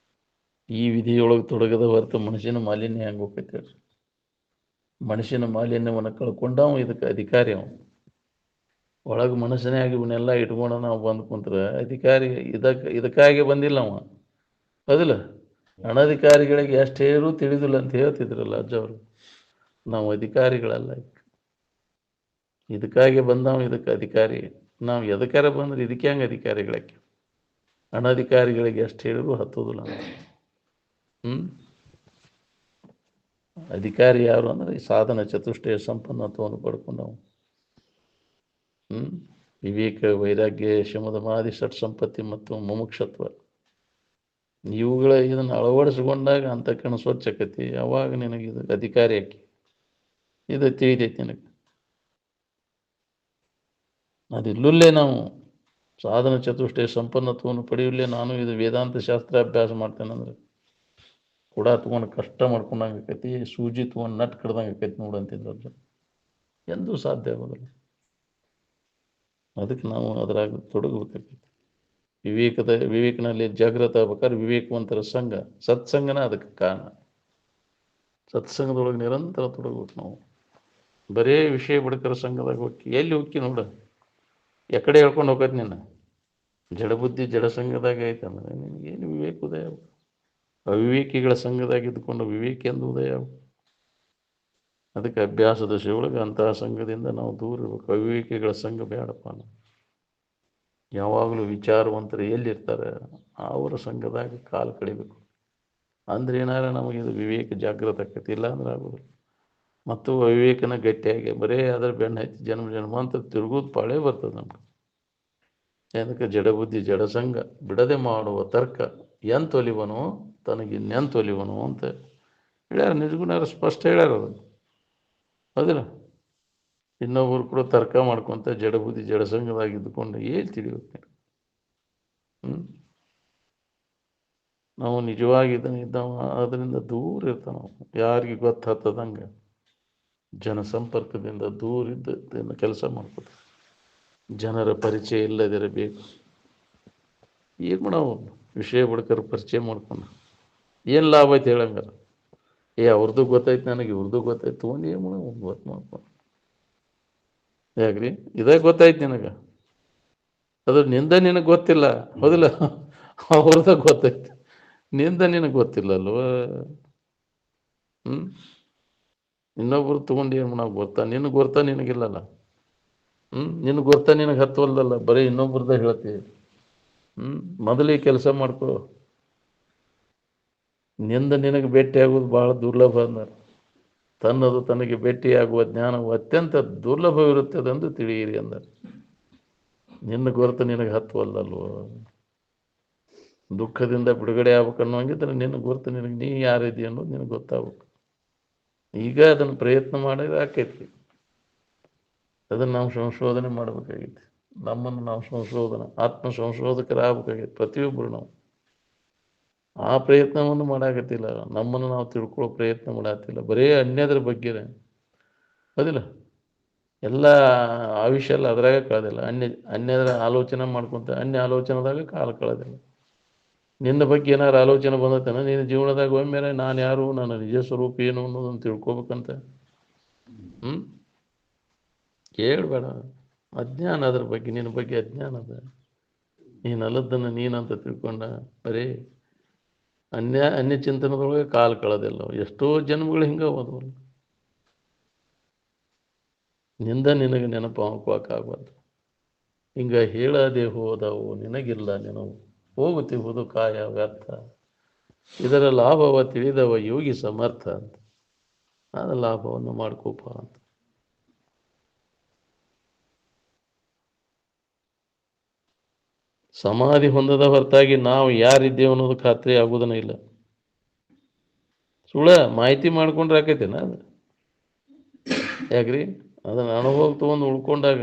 ಈ ವಿಧಿಯೊಳಗೆ ತೊಡಗದ ಹೊರತು ಮನುಷ್ಯನ ಮಾಲಿನ್ಯ ಹೆಂಗೆ ಹೋಗ್ತೈತೆ? ಮನುಷ್ಯನ ಮಾಲಿನ್ಯವನ್ನು ಕಳ್ಕೊಂಡವ ಇದಕ್ಕೆ ಅಧಿಕಾರಿ. ಅವ ಒಳಗೆ ಮನುಷ್ಯನೇ ಆಗಿ ಇವನ್ನೆಲ್ಲ ಇಟ್ಕೊಂಡು ನಾವು ಬಂದು ಕುಂತ್ರೆ ಅಧಿಕಾರಿ ಇದಕ್ಕಾಗಿ ಬಂದಿಲ್ಲ ಅವ. ಅದಿಲ್ಲ? ಅನಧಿಕಾರಿಗಳಿಗೆ ಎಷ್ಟು ಹೇಳು ತಿಳಿದಿಲ್ಲ ಅಂತ ಹೇಳ್ತಿದ್ರಲ್ಲ ಅಜ್ಜವರು. ನಾವು ಅಧಿಕಾರಿಗಳಲ್ಲ, ಇದಕ್ಕಾಗಿ ಬಂದವ ಇದಕ್ಕೆ ಅಧಿಕಾರಿ. ನಾವು ಎದಕ್ಕಾರ ಬಂದ್ರೆ ಇದಕ್ಕೆ ಹೆಂಗೆ ಅಧಿಕಾರಿಗಳಕ್ಕೆ? ಅನಧಿಕಾರಿಗಳಿಗೆ ಎಷ್ಟು ಹೇಳಿದ್ರು ಹತ್ತೋದಿಲ್ಲ. ಅಧಿಕಾರಿ ಯಾರು ಅಂದ್ರೆ ಈ ಸಾಧನ ಚತುಷ್ಟಯ ಸಂಪನ್ನತ್ವವನ್ನು ಪಡ್ಕೊಂಡವು. ವಿವೇಕ, ವೈರಾಗ್ಯ, ಶಮದಮಾದಿ, ಷಟ್ ಸಂಪತ್ತಿ ಮತ್ತು ಮುಮುಕ್ಷತ್ವ ಇದನ್ನು ಅಳವಡಿಸ್ಕೊಂಡಾಗ ಅಂತಃಕರಣ ಸ್ವಚ್ಛ ಆಕತಿ. ಅವಾಗ ನಿನಗೆ ಇದು ಅಧಿಕಾರಿ ಆಕಿ, ಇದು ತಿಳಿದೈತಿ ನಿನಗೆ. ಅದಿಲ್ಲೇ ನಾವು ಸಾಧನ ಚತುಷ್ಟಯ ಸಂಪನ್ನತ್ವವನ್ನು ಪಡೆಯಲೇ ನಾನು ಇದು ವೇದಾಂತ ಶಾಸ್ತ್ರ ಅಭ್ಯಾಸ ಮಾಡ್ತೇನೆ ಅಂದ್ರೆ ಕೂಡ ತೊಗೊಂಡು ಕಷ್ಟ ಮಾಡ್ಕೊಂಡಂಗೆ ಆಕೈತಿ, ಸೂಜಿ ತೊಗೊಂಡು ನಟ್ ಕಡ್ದಂಗೆ ಆಕೈತಿ ನೋಡಂತಿದ್ರು. ಎಂದೂ ಸಾಧ್ಯ ಆಗೋದಿಲ್ಲ. ಅದಕ್ಕೆ ನಾವು ಅದರಾಗ ತೊಡಗಬೇಕಾಗೈತಿ. ವಿವೇಕನಲ್ಲಿ ಜಾಗೃತ ಆಗ್ಬೇಕಾದ್ರೆ ವಿವೇಕವಂತರ ಸಂಘ, ಸತ್ಸಂಗನ ಅದಕ್ಕೆ ಕಾರಣ. ಸತ್ಸಂಗದೊಳಗೆ ನಿರಂತರ ತೊಡಗಬೇಕು ನಾವು. ಬರೇ ವಿಷಯ ಬಡಕರ ಸಂಘದಾಗ ಹೋಗಿ ಎಲ್ಲಿ ಹೋಗಿ ನೋಡ, ಎಕಡೆ ಹೇಳ್ಕೊಂಡು ಹೋಗತ್ ನಿನ್ನ ಜಡಬುದ್ಧಿ ಜಡಸಂಘದಾಗ ಐತಂದ್ರೆ ನಿನಗೇನು ವಿವೇಕ ಉದಯ ಆಗ. ಅವಿವೇಕಿಗಳ ಸಂಘದಾಗ ಇದ್ದುಕೊಂಡು ವಿವೇಕ ಎಂದು ಉದಯ ಆಗ. ಅದಕ್ಕೆ ಅಭ್ಯಾಸದ ಶಿವೊಳಗೆ ಅಂತಹ ಸಂಘದಿಂದ ನಾವು ದೂರ ಇರಬೇಕು. ಅವಿವೇಕಿಗಳ ಸಂಘ ಬೇಡಪ್ಪ. ಯಾವಾಗಲೂ ವಿಚಾರವಂತರು ಎಲ್ಲಿರ್ತಾರೆ ಅವರ ಸಂಘದಾಗ ಕಾಲು ಕಡಿಬೇಕು. ಅಂದ್ರೆ ಏನಾರ ನಮಗಿದು ವಿವೇಕ ಜಾಗೃತ ಆಕೈತಿ, ಇಲ್ಲ ಅಂದ್ರೆ ಆಗೋದಿಲ್ಲ. ಮತ್ತು ಅವಿವೇಕನ ಗಟ್ಟಿಯಾಗಿ ಬರೇ ಅದರ ಬೆನ್ನ ಹಚ್ಚಿ ಜನ್ಮ ಅಂತ ತಿರುಗೋದು ಪಾಳೆ ಬರ್ತದೆ ನಮ್ಗೆ. ಅದಕ್ಕೆ ಜಡಬುದ್ಧಿ ಜಡಸಂಘ ಬಿಡದೆ ಮಾಡುವ ತರ್ಕ ಎಂತೊಲಿವನು ತನಗಿನ್ನೆಂತೊಲಿವನು ಅಂತ ಹೇಳ್ಯಾರ. ನಿಜಗುಣಾರ ಸ್ಪಷ್ಟ ಹೇಳ್ಯಾರ ಅದು. ಹೌದಿಲ್ಲ? ಇನ್ನೊಬ್ಬರು ಕೂಡ ತರ್ಕ ಮಾಡ್ಕೊಂತ ಜಡಬುದ್ಧಿ ಜಡಸಂಘದಾಗ ಇದ್ದುಕೊಂಡು ಏನು ತಿಳಿಬೇಕು? ನಾವು ನಿಜವಾಗಿ ಇದ್ದಾವ ಅದರಿಂದ ದೂರ ಇರ್ತಾವ. ನಾವು ಯಾರಿಗೆ ಗೊತ್ತಾಗ್ತದಂಗೆ ಜನಸಂಪರ್ಕದಿಂದ ದೂರ ಇದ್ದನ್ನು ಕೆಲಸ ಮಾಡ್ಕೋತ ಜನರ ಪರಿಚಯ ಇಲ್ಲದಿರಬೇಕು. ಏನು ಮಾಡವು ವಿಷಯ ಬಡ್ಕರ ಪರಿಚಯ ಮಾಡ್ಕೊಂಡು ಏನು ಲಾಭ ಐತೆ ಹೇಳಂಗಾರ? ಅವ್ರದ್ದು ಗೊತ್ತಾಯ್ತು, ನನಗೆ ಇವ್ರದ್ದು ಗೊತ್ತಾಯ್ತು, ತೊಗೊಂಡು ಏನು ಮಾಡೋ ಗೊತ್ತು ಮಾಡ್ಕೊಂಡು ಯಾಕ್ರಿ ಇದೇ ಗೊತ್ತಾಯ್ತು ನಿನಗೆ, ಅದು ನಿಂದ ನಿನಗೆ ಗೊತ್ತಿಲ್ಲ. ಹೌದಿಲ್ಲ? ಅವ್ರದ ಗೊತ್ತಾಯ್ತು, ನಿಂದ ನಿನಗೆ ಗೊತ್ತಿಲ್ಲ ಅಲ್ವ. ಇನ್ನೊಬ್ರು ತೊಗೊಂಡು ಏನು ಮಾಡೋ ಗೊತ್ತಾ? ನಿನಗೆ ಗೊತ್ತಾ ನಿನಗಿಲ್ಲಲ್ಲ. ನಿನಗೆ ಗೊತ್ತಾ ನಿನಗೆ ಹತ್ತವಲ್ದಲ್ಲ, ಬರೀ ಇನ್ನೊಬ್ರದ ಹೇಳ್ತೀವಿ. ಮೊದಲಿಗೆ ಕೆಲಸ ಮಾಡ್ಕೊ. ನಿಂದ ನಿನಗೆ ಭೇಟಿ ಆಗೋದು ಭಾಳ ದುರ್ಲಭ ಅಂದಾರ. ತನ್ನದು ತನಗೆ ಭೇಟಿಯಾಗುವ ಜ್ಞಾನವು ಅತ್ಯಂತ ದುರ್ಲಭವಿರುತ್ತದೆ ಎಂದು ತಿಳಿಯಿರಿ ಅಂದರು. ನಿನ್ನ ಗೊತ್ತು ನಿನಗೆ ಹತ್ತವಲ್ಲಲ್ವೋ. ದುಃಖದಿಂದ ಬಿಡುಗಡೆ ಆಗ್ಬೇಕನ್ನೋಂಗಿದ್ರೆ ನಿನ್ನ ಗೊತ್ತು ನಿನಗೆ ನೀ ಯಾರಿದಿ ಅನ್ನೋದು ನಿನಗೆ ಗೊತ್ತಾಗ್ಬೇಕು. ಈಗ ಅದನ್ನು ಪ್ರಯತ್ನ ಮಾಡಿದ್ರೆ ಆಕೈತಿ. ಅದನ್ನು ನಾವು ಸಂಶೋಧನೆ ಮಾಡಬೇಕಾಗೈತಿ. ನಮ್ಮನ್ನು ನಾವು ಆತ್ಮ ಸಂಶೋಧಕರಾಗಬೇಕಾಗೈತಿ ಪ್ರತಿಯೊಬ್ಬರು. ನಾವು ಆ ಪ್ರಯತ್ನವನ್ನು ಮಾಡಾಕತ್ತಿಲ್ಲ. ನಮ್ಮನ್ನು ನಾವು ತಿಳ್ಕೊಳ್ಳೋ ಪ್ರಯತ್ನ ಮಾಡತ್ತಿಲ್ಲ. ಬರೀ ಅನ್ಯದ್ರ ಬಗ್ಗೆನೇ. ಹೌದಿಲ್ಲ? ಎಲ್ಲ ಆಯುಷ್ಯ ಎಲ್ಲ ಅದ್ರಾಗ ಕಳೆದಿಲ್ಲ. ಅನ್ಯದ್ರ ಆಲೋಚನೆ ಮಾಡ್ಕೊಂತ ಅನ್ಯ ಆಲೋಚನೆದಾಗ ಕಾಲ ಕಳೆದಿಲ್ಲ. ನಿನ್ನ ಬಗ್ಗೆ ಏನಾರು ಆಲೋಚನೆ ಬಂದತೇನ ನಿನ್ನ ಜೀವನದಾಗ ಒಮ್ಮೆಲೆ ನಾನು ಯಾರು, ನನ್ನ ನಿಜ ಸ್ವರೂಪ ಏನು ಅನ್ನೋದನ್ನು ತಿಳ್ಕೊಬೇಕಂತ ಕೇಳಬೇಡ. ಅಜ್ಞಾನ ಅದ್ರ ಬಗ್ಗೆ, ನಿನ್ನ ಬಗ್ಗೆ ಅಜ್ಞಾನ ಅದ. ನೀನು ಅಲ್ಲದನ್ನು ನೀನಂತ ತಿಳ್ಕೊಂಡ ಬರೀ ಅನ್ಯ ಚಿಂತನದೊಳಗೆ ಕಾಲು ಕಳೆದಿಲ್ಲ. ಎಷ್ಟೋ ಜನ್ಮಗಳು ಹಿಂಗೆ ಹೋದವಲ್ಲ. ನಿಂದ ನಿನಗೆ ನೆನಪು ಹಾಕೋಕ್ಕಾಗಬಾರ್ದು. ಹಿಂಗೆ ಹೇಳದೆ ಹೋದವು ನಿನಗಿಲ್ಲ ನೆನವು, ಹೋಗುತ್ತಿರುವುದು ಕಾಯ ವ್ಯರ್ಥ. ಇದರ ಲಾಭವ ತಿಳಿದವ ಯೋಗಿ ಸಮರ್ಥ ಅಂತ. ಅದ ಲಾಭವನ್ನು ಮಾಡ್ಕೋಪ ಅಂತ. ಸಮಾಧಿ ಹೊಂದದ ಹೊರತಾಗಿ ನಾವು ಯಾರಿದ್ದೇವೆ ಅನ್ನೋದು ಖಾತ್ರಿ ಆಗುವುದನ್ನ ಇಲ್ಲ. ಸುಳ್ಳ ಮಾಹಿತಿ ಮಾಡ್ಕೊಂಡ್ರೆ ಆಕೈತೇನ ಅದು? ಯಾಕ್ರಿ? ಅದನ್ನು ಅನುಭವ ತೊಗೊಂಡು ಉಳ್ಕೊಂಡಾಗ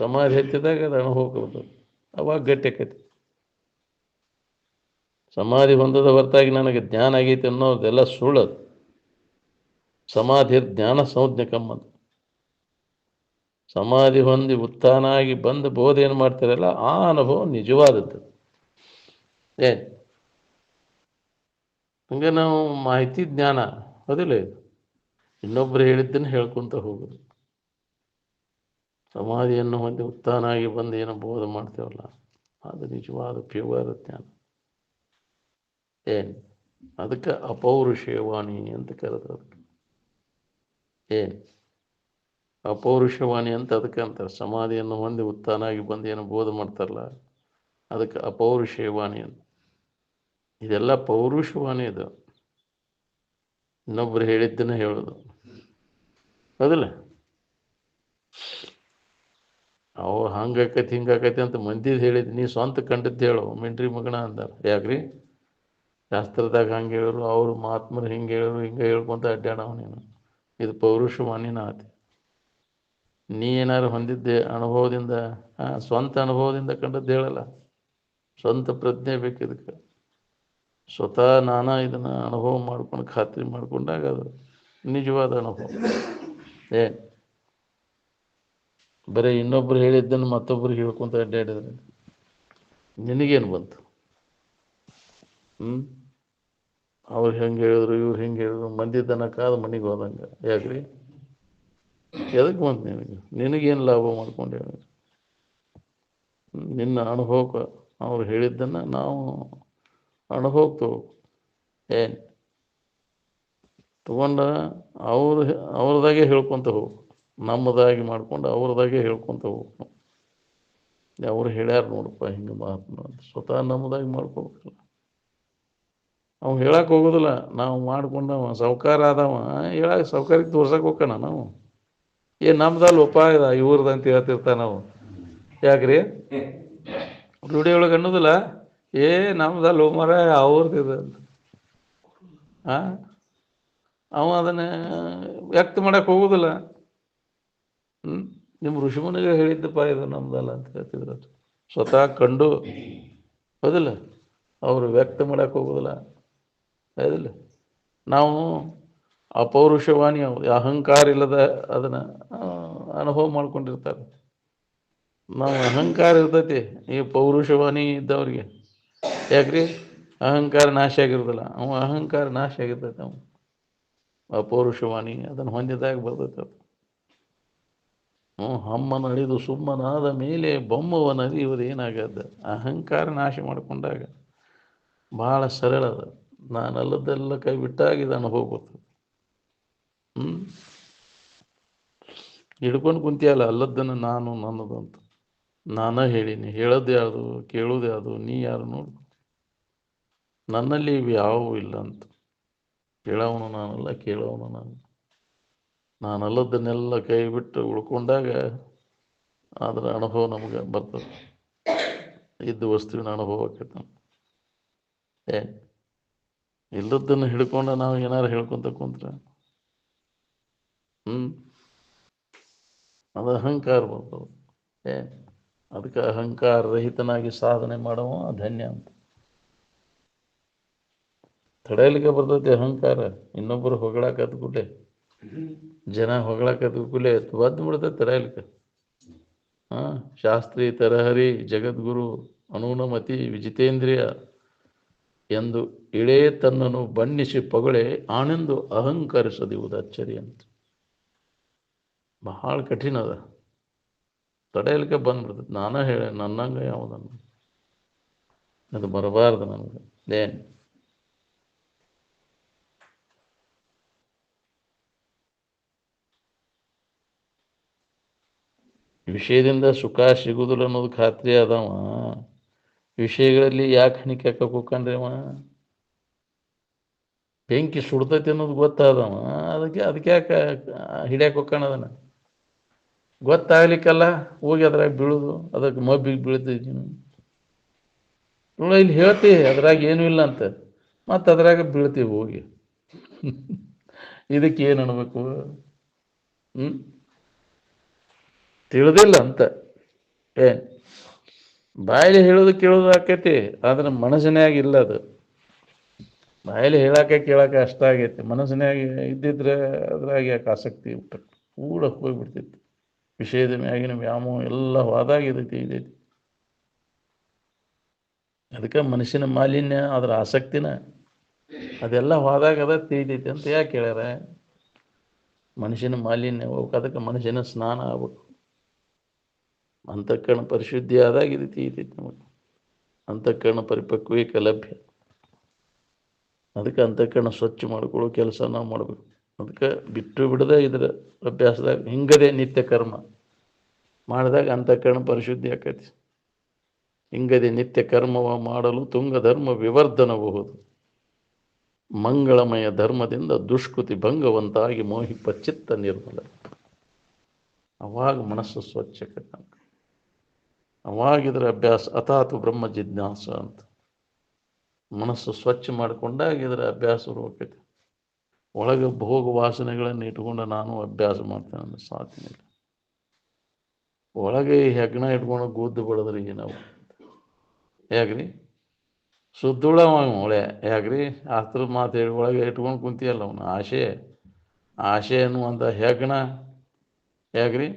ಸಮಾಧಿ ಹತ್ತಿದಾಗ ಅದು ಅನುಭವ ಬರ್ತದೆ. ಅವಾಗ ಗಟ್ಟಿ ಆಕೈತಿ. ಸಮಾಧಿ ಹೊಂದದ ಹೊರತಾಗಿ ನನಗೆ ಜ್ಞಾನ ಆಗೈತೆ ಅನ್ನೋದೆಲ್ಲ ಸುಳ್ಳದು. ಸಮಾಧಿ ಜ್ಞಾನ ಸಂಜ್ಞಕಮ್ಮಂತ. ಸಮಾಧಿ ಹೊಂದಿ ಉತ್ಥಾನ ಆಗಿ ಬಂದು ಬೋಧ ಏನು ಮಾಡ್ತಾರಲ್ಲ ಆ ಅನುಭವ ನಿಜವಾದದ್ದು. ಹಂಗೆ ನಾವು ಮಾಹಿತಿ ಜ್ಞಾನ ಅದಿಲ್ಲ, ಇದು ಇನ್ನೊಬ್ರು ಹೇಳಿದ್ದನ್ನು ಹೇಳ್ಕೊಂತ ಹೋಗೋದು. ಸಮಾಧಿಯನ್ನು ಹೊಂದಿ ಉತ್ಥಾನ ಆಗಿ ಬಂದು ಏನೋ ಬೋಧ ಮಾಡ್ತೇವಲ್ಲ ಅದು ನಿಜವಾದ ಪ್ಯೂರ್ ಜ್ಞಾನ. ಅದಕ್ಕೆ ಅಪೌರುಷೇವಾಣಿ ಅಂತ ಕರೆದ್ರು. ಅಪೌರುಷವಾಣಿ ಅಂತ ಅದಕ್ಕೆ ಅಂತಾರೆ. ಸಮಾಧಿಯನ್ನು ಹೊಂದಿ ಉತ್ಥಾನ ಆಗಿ ಬಂದು ಏನೋ ಬೋಧ ಮಾಡ್ತಾರಲ್ಲ ಅದಕ್ಕೆ ಅಪೌರುಷೇವಾಣಿ ಅಂತ. ಇದೆಲ್ಲ ಪೌರುಷವಾಣಿ. ಇದು ಇನ್ನೊಬ್ರು ಹೇಳಿದ್ದನ್ನ ಹೇಳೋದು. ಹೌದಿಲ್ಲ? ಅವು ಹಂಗಾಕೈತಿ ಹಿಂಗಾಕೈತಿ ಅಂತ ಮಂದಿದು ಹೇಳಿದ್ ನೀ ಸ್ವಂತ ಕಂಡದ್ದು ಹೇಳು ಮಿಂಟ್ರಿ ಮಗನ ಅಂದಾರ. ಯಾಕ್ರಿ ಶಾಸ್ತ್ರದಾಗ ಹಂಗೆ ಹೇಳೋರು ಅವ್ರು ಮಹಾತ್ಮರು ಹಿಂಗೆ ಹೇಳೋರು ಹಿಂಗೆ ಹೇಳ್ಕೊಂತ ಅಡ್ಡಾಡವ ನೀನು. ಇದು ಪೌರುಷವಾಣಿನ ಆತಿ. ನೀ ಏನಾರು ಹೊಂದಿದ್ದೆ ಅನುಭವದಿಂದ, ಸ್ವಂತ ಅನುಭವದಿಂದ ಕಂಡದ್ದು ಹೇಳಲ್ಲ. ಸ್ವಂತ ಪ್ರಜ್ಞೆ ಬೇಕು ಇದಕ್ಕೆ. ಸ್ವತಃ ನಾನಾ ಇದನ್ನು ಅನುಭವ ಮಾಡ್ಕೊಂಡು ಖಾತ್ರಿ ಮಾಡ್ಕೊಂಡಾಗ ಅದು ನಿಜವಾದ ಅನುಭವ. ಬರೀ ಇನ್ನೊಬ್ರು ಹೇಳಿದ್ದನ್ನು ಮತ್ತೊಬ್ರು ಹೇಳ್ಕೊಂತ ಅಡ್ಡಾಡಿದ್ರೆ ನಿನಗೇನು ಬಂತು? ಅವ್ರು ಹೆಂಗೆ ಹೇಳಿದ್ರು ಇವ್ರು ಹೆಂಗೆ ಹೇಳಿದ್ರು ಮಂದಿ ದನ ಕಾದು ಮನೆಗೆ ಹೋದಂಗೆ. ಯಾಕ್ರಿ ಎದಕ್ಕೆ ಬಂತು ನಿನಗೆ? ನಿನಗೇನು ಲಾಭ ಮಾಡ್ಕೊಂಡು ಹೇಳಿ? ನಿನ್ನ ಅನುಭವಕ್ಕೆ ಅವ್ರು ಹೇಳಿದ್ದನ್ನು ನಾವು ಅನುಭವಕ್ಕೆ ಏನು ತಗೊಂಡ ಅವ್ರದಾಗೆ ಹೇಳ್ಕೊತ ಹೋಗು. ನಮ್ಮದಾಗಿ ಮಾಡ್ಕೊಂಡು ಅವ್ರದಾಗೆ ಹೇಳ್ಕೊತ ಹೋಗು. ಅವ್ರು ಹೇಳ್ಯಾರ ನೋಡಪ್ಪ ಹಿಂಗೆ ಮಹಾತ್ಮ ಅಂತ ಸ್ವತಃ ನಮ್ಮದಾಗಿ ಮಾಡ್ಕೋಬೇಕಲ್ಲ. ಅವ್ನು ಹೇಳಕ್ಕೆ ಹೋಗೋದಿಲ್ಲ. ನಾವು ಮಾಡ್ಕೊಂಡವ ಸಾವ್ಕಾರ ಆದವ ಹೇಳಕ್ಕೆ ಸಾವ್ಕಾರಿಗೆ ತೋರ್ಸಕ್ಕೆ ಹೋಗೋಣ ನಾವು. ನಮ್ದಲ್ಲಿ ಉಪಾಯ ಇವ್ರದಂತ ಹೇಳ್ತಿರ್ತಾವೆ ನಾವು. ಯಾಕ್ರಿ ರೂಢಿ ಒಳಗೆ ಅನ್ನೋದಿಲ್ಲ ನಮ್ದಲ್ಲಿ ಮರ ಅವ್ರದ್ದು ಅಂತ. ಅವ ಅದನ್ನು ವ್ಯಕ್ತ ಮಾಡಕ್ಕೆ ಹೋಗೋದಿಲ್ಲ. ನಿಮ್ಮ ಋಷಿಮುನಿಗೆ ಹೇಳಿದ್ದಪ್ಪ ಇದು ನಮ್ದಲ್ಲ ಅಂತ ಹೇಳ್ತಿದ್ರು. ಸ್ವತಃ ಕಂಡು ಹೌದಿಲ್ಲ, ಅವರು ವ್ಯಕ್ತ ಮಾಡಕ್ಕೆ ಹೋಗೋದಿಲ್ಲ. ಹೌದಿಲ್ಲ, ನಾವು ಅಪೌರುಷವಾಣಿ ಅಹಂಕಾರ ಇಲ್ಲದ ಅದನ್ನು ಅನುಭವ ಮಾಡ್ಕೊಂಡಿರ್ತಾರೆ. ನಾವು ಅಹಂಕಾರ ಇರ್ತೈತಿ ಈ ಪೌರುಷವಾಣಿ ಇದ್ದವ್ರಿಗೆ. ಯಾಕ್ರಿ ಅಹಂಕಾರ ನಾಶ ಆಗಿರೋದಿಲ್ಲ. ಅವ ಅಹಂಕಾರ ನಾಶ ಆಗಿರ್ತೈತೆ. ಅವ ಅಪೌರುಷವಾಣಿ ಅದನ್ನು ಹೊಂದಿದಾಗ ಬರ್ತೈತೆ ಅದು. ಹಮ್ಮನ ಅಳಿದು ಸುಮ್ಮನಾದ ಮೇಲೆ ಬೊಮ್ಮವನ ಇವರು ಏನಾಗದ. ಅಹಂಕಾರ ನಾಶ ಮಾಡಿಕೊಂಡಾಗ ಭಾಳ ಸರಳ ಅದ. ನಾನಲ್ಲದೆಲ್ಲ ಕೈ ಬಿಟ್ಟಾಗ ಇದು ಅನುಭವ ಬರ್ತದೆ. ಹಿಡ್ಕೊಂಡು ಕುಂತಿಯಲ್ಲ ಅಲ್ಲದನ್ನು ನಾನು ನನ್ನದು ಅಂತ. ನಾನೇ ಹೇಳೀನಿ, ಹೇಳೋದು ಯಾವುದು ಕೇಳೋದು ಯಾವುದು ನೀ ಯಾರು ನೋಡು. ನನ್ನಲ್ಲಿ ಇವು ಯಾವುವು ಇಲ್ಲ ಅಂತ. ಕೇಳೋವನು ನಾನಲ್ಲ, ಕೇಳೋವನು ನಾನಲ್ಲದನ್ನೆಲ್ಲ ಕೈ ಬಿಟ್ಟು ಉಳ್ಕೊಂಡಾಗ ಅದರ ಅನುಭವ ನಮಗೆ ಬರ್ತದೆ. ಇದ್ದು ವಸ್ತುವಿನ ಅನುಭವ ಆಕೈತೆ. ಇಲ್ಲದನ್ನು ಹಿಡ್ಕೊಂಡು ನಾವು ಏನಾರು ಹೇಳ್ಕೊಂತ ಕುಂತ್ರೆ ಅದು ಅಹಂಕಾರ ಬರ್ತದೆ. ಅದಕ್ಕೆ ಅಹಂಕಾರ ರಹಿತನಾಗಿ ಸಾಧನೆ ಮಾಡುವ ಧನ್ಯ ಅಂತ. ತಡೆಯಲಿಕ್ಕೆ ಬರ್ತೈತಿ ಅಹಂಕಾರ. ಇನ್ನೊಬ್ಬರು ಹೊಗಳಾಕದ ಕೂಡಲೇ, ಜನ ಹೊಗಳಾಕದ ಕೂಡಲೇ ಬದ್ದು ಬಿಡ್ತೈತೆ ತಡೆಯಲಿಕ್ಕೆ. ಶಾಸ್ತ್ರಿ ತರಹರಿ ಜಗದ್ಗುರು ಅನೂನಮತಿ ವಿಜಿತೇಂದ್ರಿಯ ಎಂದು ಇಳೇ ತನ್ನನ್ನು ಬಣ್ಣಿಸಿ ಪೊಗಳೆ ಆನೆಂದು ಅಹಂಕರಿಸದಿರುವುದು ಅಚ್ಚರಿ ಅಂತ. ಬಹಳ ಕಠಿಣ ಅದ. ತಡೆಯಲಿಕ್ಕೆ ಬಂದ್ಬಿಡ್ತೈತೆ. ನಾನೇ ಹೇಳ ನನ್ನಂಗೆ ಯಾವುದನ್ನು ಅದು ಬರಬಾರ್ದು ನನಗೆ. ವಿಷಯದಿಂದ ಸುಖ ಸಿಗುದಿಲ್ಲ ಅನ್ನೋದು ಖಾತ್ರಿ ಅದಾವ. ವಿಷಯಗಳಲ್ಲಿ ಯಾಕೆ ಹಣಿಕೆ ಹಾಕಕ್ಕೆ ಹೋಗ್ಕಂಡ್ರಿ ಅವ? ಬೆಂಕಿ ಸುಡ್ತೈತಿ ಅನ್ನೋದು ಗೊತ್ತಾದವ, ಅದಕ್ಕೆ ಯಾಕೆ ಹಿಡಿಯಕ್ಕೆ ಹೋಗ್ಕಣ? ಅದನ್ನು ಗೊತ್ತಾಗ್ಲಿಕ್ಕಲ್ಲ ಹೋಗಿ ಅದ್ರಾಗ ಬೀಳುದು, ಅದಕ್ಕೆ ಮಬ್ಬಿಗೆ ಬೀಳ್ತೈತಿ. ಇಲ್ಲಿ ಹೇಳ್ತಿ ಅದ್ರಾಗ ಏನೂ ಇಲ್ಲ ಅಂತ, ಮತ್ತು ಅದ್ರಾಗ ಬೀಳ್ತೀವಿ ಹೋಗಿ. ಇದಕ್ಕೆ ಏನು ಅನ್ಬೇಕು? ತಿಳಿದಿಲ್ಲ ಅಂತ. ಬಾಯಲ್ಲಿ ಹೇಳೋದು ಕೇಳೋದು ಆಕೈತಿ, ಆದ್ರೆ ಮನಸ್ಸಿನಾಗ ಇಲ್ಲ ಅದು. ಬಾಯಲ್ಲಿ ಹೇಳಾಕ ಕೇಳಾಕ ಅಷ್ಟ ಆಗೈತಿ. ಮನಸ್ಸಿನಾಗ ಇದ್ದಿದ್ರೆ ಅದ್ರಾಗ ಯಾಕೆ ಆಸಕ್ತಿ ಕೂಡ ಹೋಗ್ಬಿಡ್ತೈತಿ. ವಿಷಯದ ಮ್ಯಾಗಿನ ವ್ಯಾಮೋಹ ಎಲ್ಲ ಹೋದಾಗ ಇದೈತಿ. ಅದಕ್ಕೆ ಮನುಷ್ಯನ ಮಾಲಿನ್ಯ ಅದರ ಆಸಕ್ತಿನ ಅದೆಲ್ಲ ಹೋದಾಗ ಅದ ತಿಳಿದೈತಿ ಅಂತ ಯಾಕೆ ಹೇಳ್ಯಾರ? ಮನುಷ್ಯನ ಮಾಲಿನ್ಯ ಹೋಗ್ಬೇಕು, ಅದಕ್ಕೆ ಮನುಷ್ಯನ ಸ್ನಾನ ಆಗ್ಬೇಕು. ಅಂತಃಕರಣ ಪರಿಶುದ್ಧಿ ಆದಾಗ ಇದು ತಿಳಿತೈತಿ ನಮಗೆ. ಅಂತಃಕರಣ ಪರಿಪಕ್ವೀಕ ಲಭ್ಯ. ಅದಕ್ಕೆ ಅಂತಃಕರಣ ಸ್ವಚ್ಛ ಮಾಡ್ಕೊಳ್ಳೋ ಕೆಲಸ ನಾವು ಮಾಡಬೇಕು. ಅದಕ್ಕೆ ಬಿಟ್ಟು ಬಿಡದೆ ಇದರ ಅಭ್ಯಾಸದಾಗ ಹಿಂಗದೆ ನಿತ್ಯ ಕರ್ಮ ಮಾಡಿದಾಗ ಅಂತಃಕರಣ ಪರಿಶುದ್ಧಿ ಆಕೈತಿ. ಹಿಂಗದೆ ನಿತ್ಯ ಕರ್ಮವ ಮಾಡಲು ತುಂಗ ಧರ್ಮ ವಿವರ್ಧನಬಹುದು. ಮಂಗಳಮಯ ಧರ್ಮದಿಂದ ದುಷ್ಕೃತಿ ಭಂಗವಂತಾಗಿ ಮೋಹಿಪ ಚಿತ್ತ ನಿರ್ಮಲ. ಅವಾಗ ಮನಸ್ಸು ಸ್ವಚ್ಛ. ಅವಾಗಿದ್ರ ಅಭ್ಯಾಸ ಅಥಾತು ಬ್ರಹ್ಮ ಜಿಜ್ಞಾಸ ಅಂತ ಮನಸ್ಸು ಸ್ವಚ್ಛ ಮಾಡಿಕೊಂಡಾಗ ಇದರ ಅಭ್ಯಾಸ ಹೋಗ್ತೈತಿ. ಒಳಗೆ ಭೋಗ ವಾಸನೆಗಳನ್ನು ಇಟ್ಕೊಂಡು ನಾನು ಅಭ್ಯಾಸ ಮಾಡ್ತೇನೆ ಅನ್ನೋ ಸಾಧ್ಯನೆ ಇಲ್ಲ. ಒಳಗೆ ಹೆಗ್ಣ ಇಟ್ಕೊಂಡು ಗುದ್ದು ಬಿಡದ್ರಿ ನಾವು ಹೇಗ್ರಿ ಸುದ್ದುಳವ ಒಳೆ ಹೇಗ್ರಿ ಅಸ್ತ್ರ ಮಾತು ಹೇಳಿ ಒಳಗೆ ಇಟ್ಕೊಂಡು ಕುಂತಿಯಲ್ಲ ಅವನು ಆಶೆ ಅನ್ನುವಂಥ ಹೆಗ್ಣ ಹೇಗ್ರಿ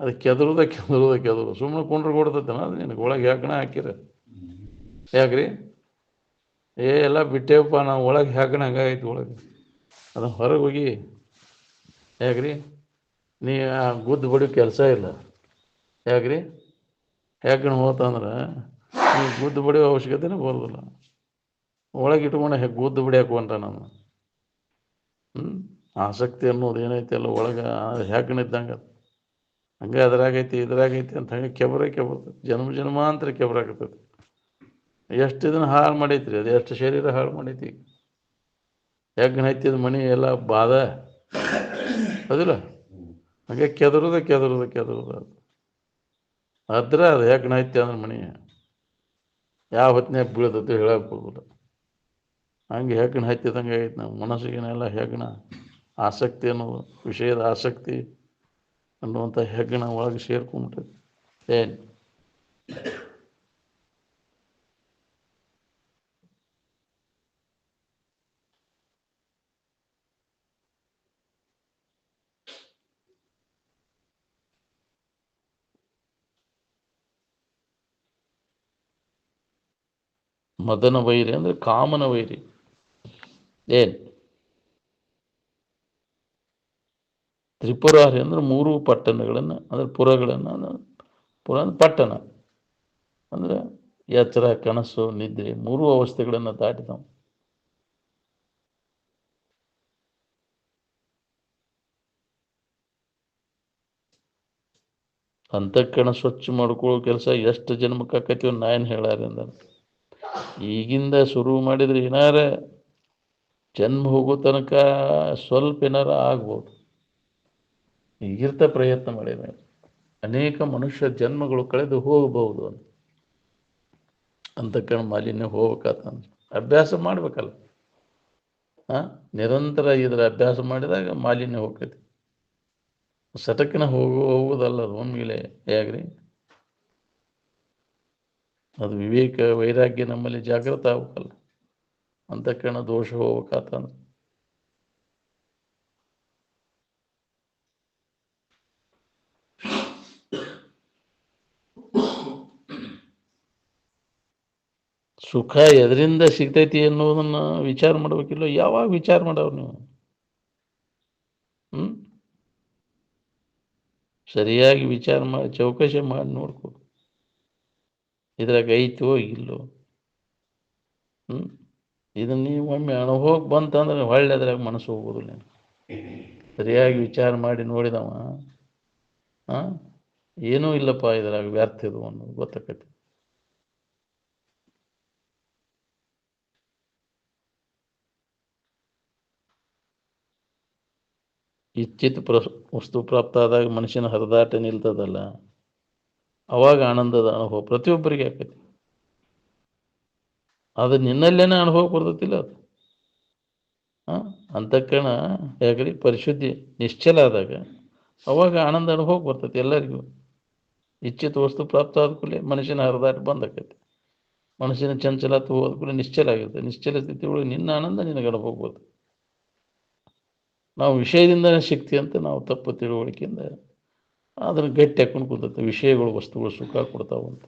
ಅದು ಕೆದರು ಸುಮ್ಮನೆ ಕುಂಡ್ರು ಕೊಡ್ತೈತನ ಅದು ನಿನಗೆ ಒಳಗೆ ಹೆಗ್ಣ ಹಾಕಿರ ಹೇಗ್ರಿ ಎಲ್ಲ ಬಿಟ್ಟೇವಪ್ಪ ನಾವು ಒಳಗೆ ಹೆಗ್ಣ ಹಂಗಾಗೈತಿ ಒಳಗೆ ಅದನ್ನು ಹೊರಗೆ ಹೋಗಿ ಹೇಗ್ರಿ ನೀ ಗುದ್ದು ಬಡಿಯೋ ಕೆಲಸ ಇಲ್ಲ ಹೇಗ್ರಿ ಹೆಗ್ಗಣ ಹೋತಂದ್ರೆ ನೀವು ಗುದ್ದು ಬಡಿಯೋ ಅವಶ್ಯಕತೆನೇ ಬರೋದಿಲ್ಲ. ಒಳಗೆ ಇಟ್ಕೊಂಡು ಗುದ್ದು ಬಡಿಯಾಕ ಹೊಂಟ ನಾನು ಆಸಕ್ತಿ ಅನ್ನೋದು ಏನೈತಿ ಅಲ್ಲ ಒಳಗೆ ಹೆಗ್ಗಣ ಇದ್ದಂಗೆ ಹಂಗೆ ಅದ್ರಾಗೈತಿ ಇದ್ರಾಗೈತಿ ಅಂತ ಹಂಗೆ ಕೆಬರಕ್ಕೆ ಬರ್ತೈತಿ. ಜನ್ಮಾಂತರ ಕೆಬರಾಕತ್ತೈತಿ. ಎಷ್ಟು ಇದನ್ನು ಹಾಳು ಮಾಡೈತ್ರಿ ಅದು, ಎಷ್ಟು ಶರೀರ ಹಾಳು ಮಾಡೈತಿ. ಹೆಗ್ಗಣ ಹತ್ತಿದ ಮನೆ ಎಲ್ಲ ಬಾಧ ಅದಿಲ್ಲ ಹಾಗೆ ಕೆದರುದ ಅದ್ರ ಅದು ಹೆಗ್ಗಣ ಹತ್ತಿ ಅಂದ್ರೆ ಮನೆ ಯಾವ ಹೊತ್ತಿನಾಗ ಬೀಳ್ತೈತಿ ಹೇಳಕ್ ಬರೋದಿಲ್ಲ. ಹಂಗೆ ಹೆಗ್ಗಣ ಹತ್ತಿದಂಗೆ ಆಗೈತಿ ನಾವು ಮನಸ್ಸಿಗೆನೆಲ್ಲ ಹೆಗ್ಗಣ ಆಸಕ್ತಿ ಅನ್ನೋದು ವಿಷಯದ ಆಸಕ್ತಿ ಅನ್ನುವಂಥ ಹೆಗ್ಗಣ ಒಳಗೆ ಸೇರ್ಕೊಂಡ್ಬಿಟ್ಟೈತಿ. ಏನು ಮದನ ವೈರಿ ಅಂದ್ರೆ ಕಾಮನ ವೈರಿ. ಏನು ತ್ರಿಪುರಾರಿ ಅಂದ್ರೆ 3 ಪಟ್ಟಣಗಳನ್ನು ಅಂದ್ರೆ ಪುರಗಳನ್ನು ಪುರ ಅಂದ್ರೆ ಪಟ್ಟಣ ಅಂದ್ರೆ ಎಚ್ಚರ ಕನಸು ನಿದ್ರೆ 3 ಅವಸ್ಥೆಗಳನ್ನು ದಾಟಿದವು. ಅಂತಃಕರಣ ಸ್ವಚ್ಛ ಮಾಡ್ಕೊಳ್ಳೋ ಕೆಲಸ ಎಷ್ಟು ಜನ್ಮಕ್ಕೆ ಆಕೈತಿ ನಾ ಏನು ಹೇಳಾರ ಅಂದ ಈಗಿಂದ ಶುರು ಮಾಡಿದ್ರೆ ಏನಾರ ಜನ್ಮ ಹೋಗೋ ತನಕ ಸ್ವಲ್ಪ ಏನಾರ ಆಗ್ಬೋದು. ಈಗಿರ್ತ ಪ್ರಯತ್ನ ಮಾಡಿದ ಅನೇಕ ಮನುಷ್ಯ ಜನ್ಮಗಳು ಕಳೆದು ಹೋಗಬಹುದು ಅಂತ. ಅಂತಃಕರಣ ಮಾಲಿನ್ಯ ಹೋಗ್ಬೇಕಂತ ಅಭ್ಯಾಸ ಮಾಡ್ಬೇಕಲ್ಲ. ನಿರಂತರ ಇದ್ರ ಅಭ್ಯಾಸ ಮಾಡಿದಾಗ ಮಾಲಿನ್ಯ ಹೋಗ್ತೈತಿ. ಸಟಕಿನ ಹೋಗುವುದಲ್ಲ ಅದು ಒಮ್ಮಿಲೆ ಹೇಗ್ರಿ ಅದು ವಿವೇಕ ವೈರಾಗ್ಯ ನಮ್ಮಲ್ಲಿ ಜಾಗೃತ ಆಗ್ಬೇಕಲ್ಲ. ಅಂತಃಕರಣ ದೋಷ ಹೋಗ್ಬೇಕಂತಂದ್ರೆ ಸುಖ ಎದರಿಂದ ಸಿಗ್ತೈತಿ ಅನ್ನೋದನ್ನ ವಿಚಾರ ಮಾಡ್ಬೇಕಿಲ್ಲ. ಯಾವಾಗ ವಿಚಾರ ಮಾಡವ್ರು ನೀವು? ಸರಿಯಾಗಿ ವಿಚಾರ ಮಾಡಿ ಚೌಕಶಿ ಮಾಡಿ ನೋಡ್ಕೊ ಇದ್ರಾಗ ಐತೋ ಇಲ್ಲೋ. ಇದನ್ನ ನೀವು ಒಮ್ಮೆ ಅನುಭವಕ್ಕೆ ಬಂತಂದ್ರೆ ಹೊಳ್ಳೆ ಅದ್ರಾಗ ಮನಸ್ಸು ಹೋಗೋದಿಲ್ಲ. ಸರಿಯಾಗಿ ವಿಚಾರ ಮಾಡಿ ನೋಡಿದವ ಏನೂ ಇಲ್ಲಪ್ಪ ಇದ್ರಾಗ ವ್ಯರ್ಥ ಇದು ಅನ್ನೋದು ಗೊತ್ತಾಕತಿ. ಇಚ್ಛಿತ ವಸ್ತು ಪ್ರಾಪ್ತ ಆದಾಗ ಮನುಷ್ಯನ ಹರಿದಾಟ ನಿಲ್ತದಲ್ಲ, ಅವಾಗ ಆನಂದದ ಅನುಭವ ಪ್ರತಿಯೊಬ್ಬರಿಗೆ ಆಕೈತಿ. ಅದು ನಿನ್ನಲ್ಲೇನೆ ಅನುಭವ ಬರ್ತೈತಿಲ್ಲ ಅದು. ಅಂತಃಕರಣ ಹೇಗ್ರಿ ಪರಿಶುದ್ಧಿ ನಿಶ್ಚಲ ಆದಾಗ ಅವಾಗ ಆನಂದ ಅನುಭವ ಬರ್ತೈತಿ ಎಲ್ಲರಿಗೂ. ಇಚ್ಛಿತ ವಸ್ತು ಪ್ರಾಪ್ತ ಆದ ಕೂಡಲೇ ಮನುಷ್ಯನ ಹರಿದಾಟ ಬಂದಾಕೈತಿ. ಮನುಷ್ಯನ ಚಂಚಲತ್ವ ಹೋದ ಕೂಡಲೇ ನಿಶ್ಚಲ ಆಗಿರುತ್ತೆ. ನಿಶ್ಚಲ ಸ್ಥಿತಿ ಒಳಗೆ ನಿನ್ನ ಆನಂದ ನಿನಗೆ ಅನುಭವ ಬರ್ತದೆ. ನಾವು ವಿಷಯದಿಂದನೇ ಶಕ್ತಿ ಅಂತ ನಾವು ತಪ್ಪು ತಿಳುವಳಿಕೆಯಿಂದ ಅದನ್ನು ಗಟ್ಟಿ ಹಾಕೊಂಡು ಕೂತೈತೆ. ವಿಷಯಗಳು ವಸ್ತುಗಳು ಸುಖ ಕೊಡ್ತಾವಂತ.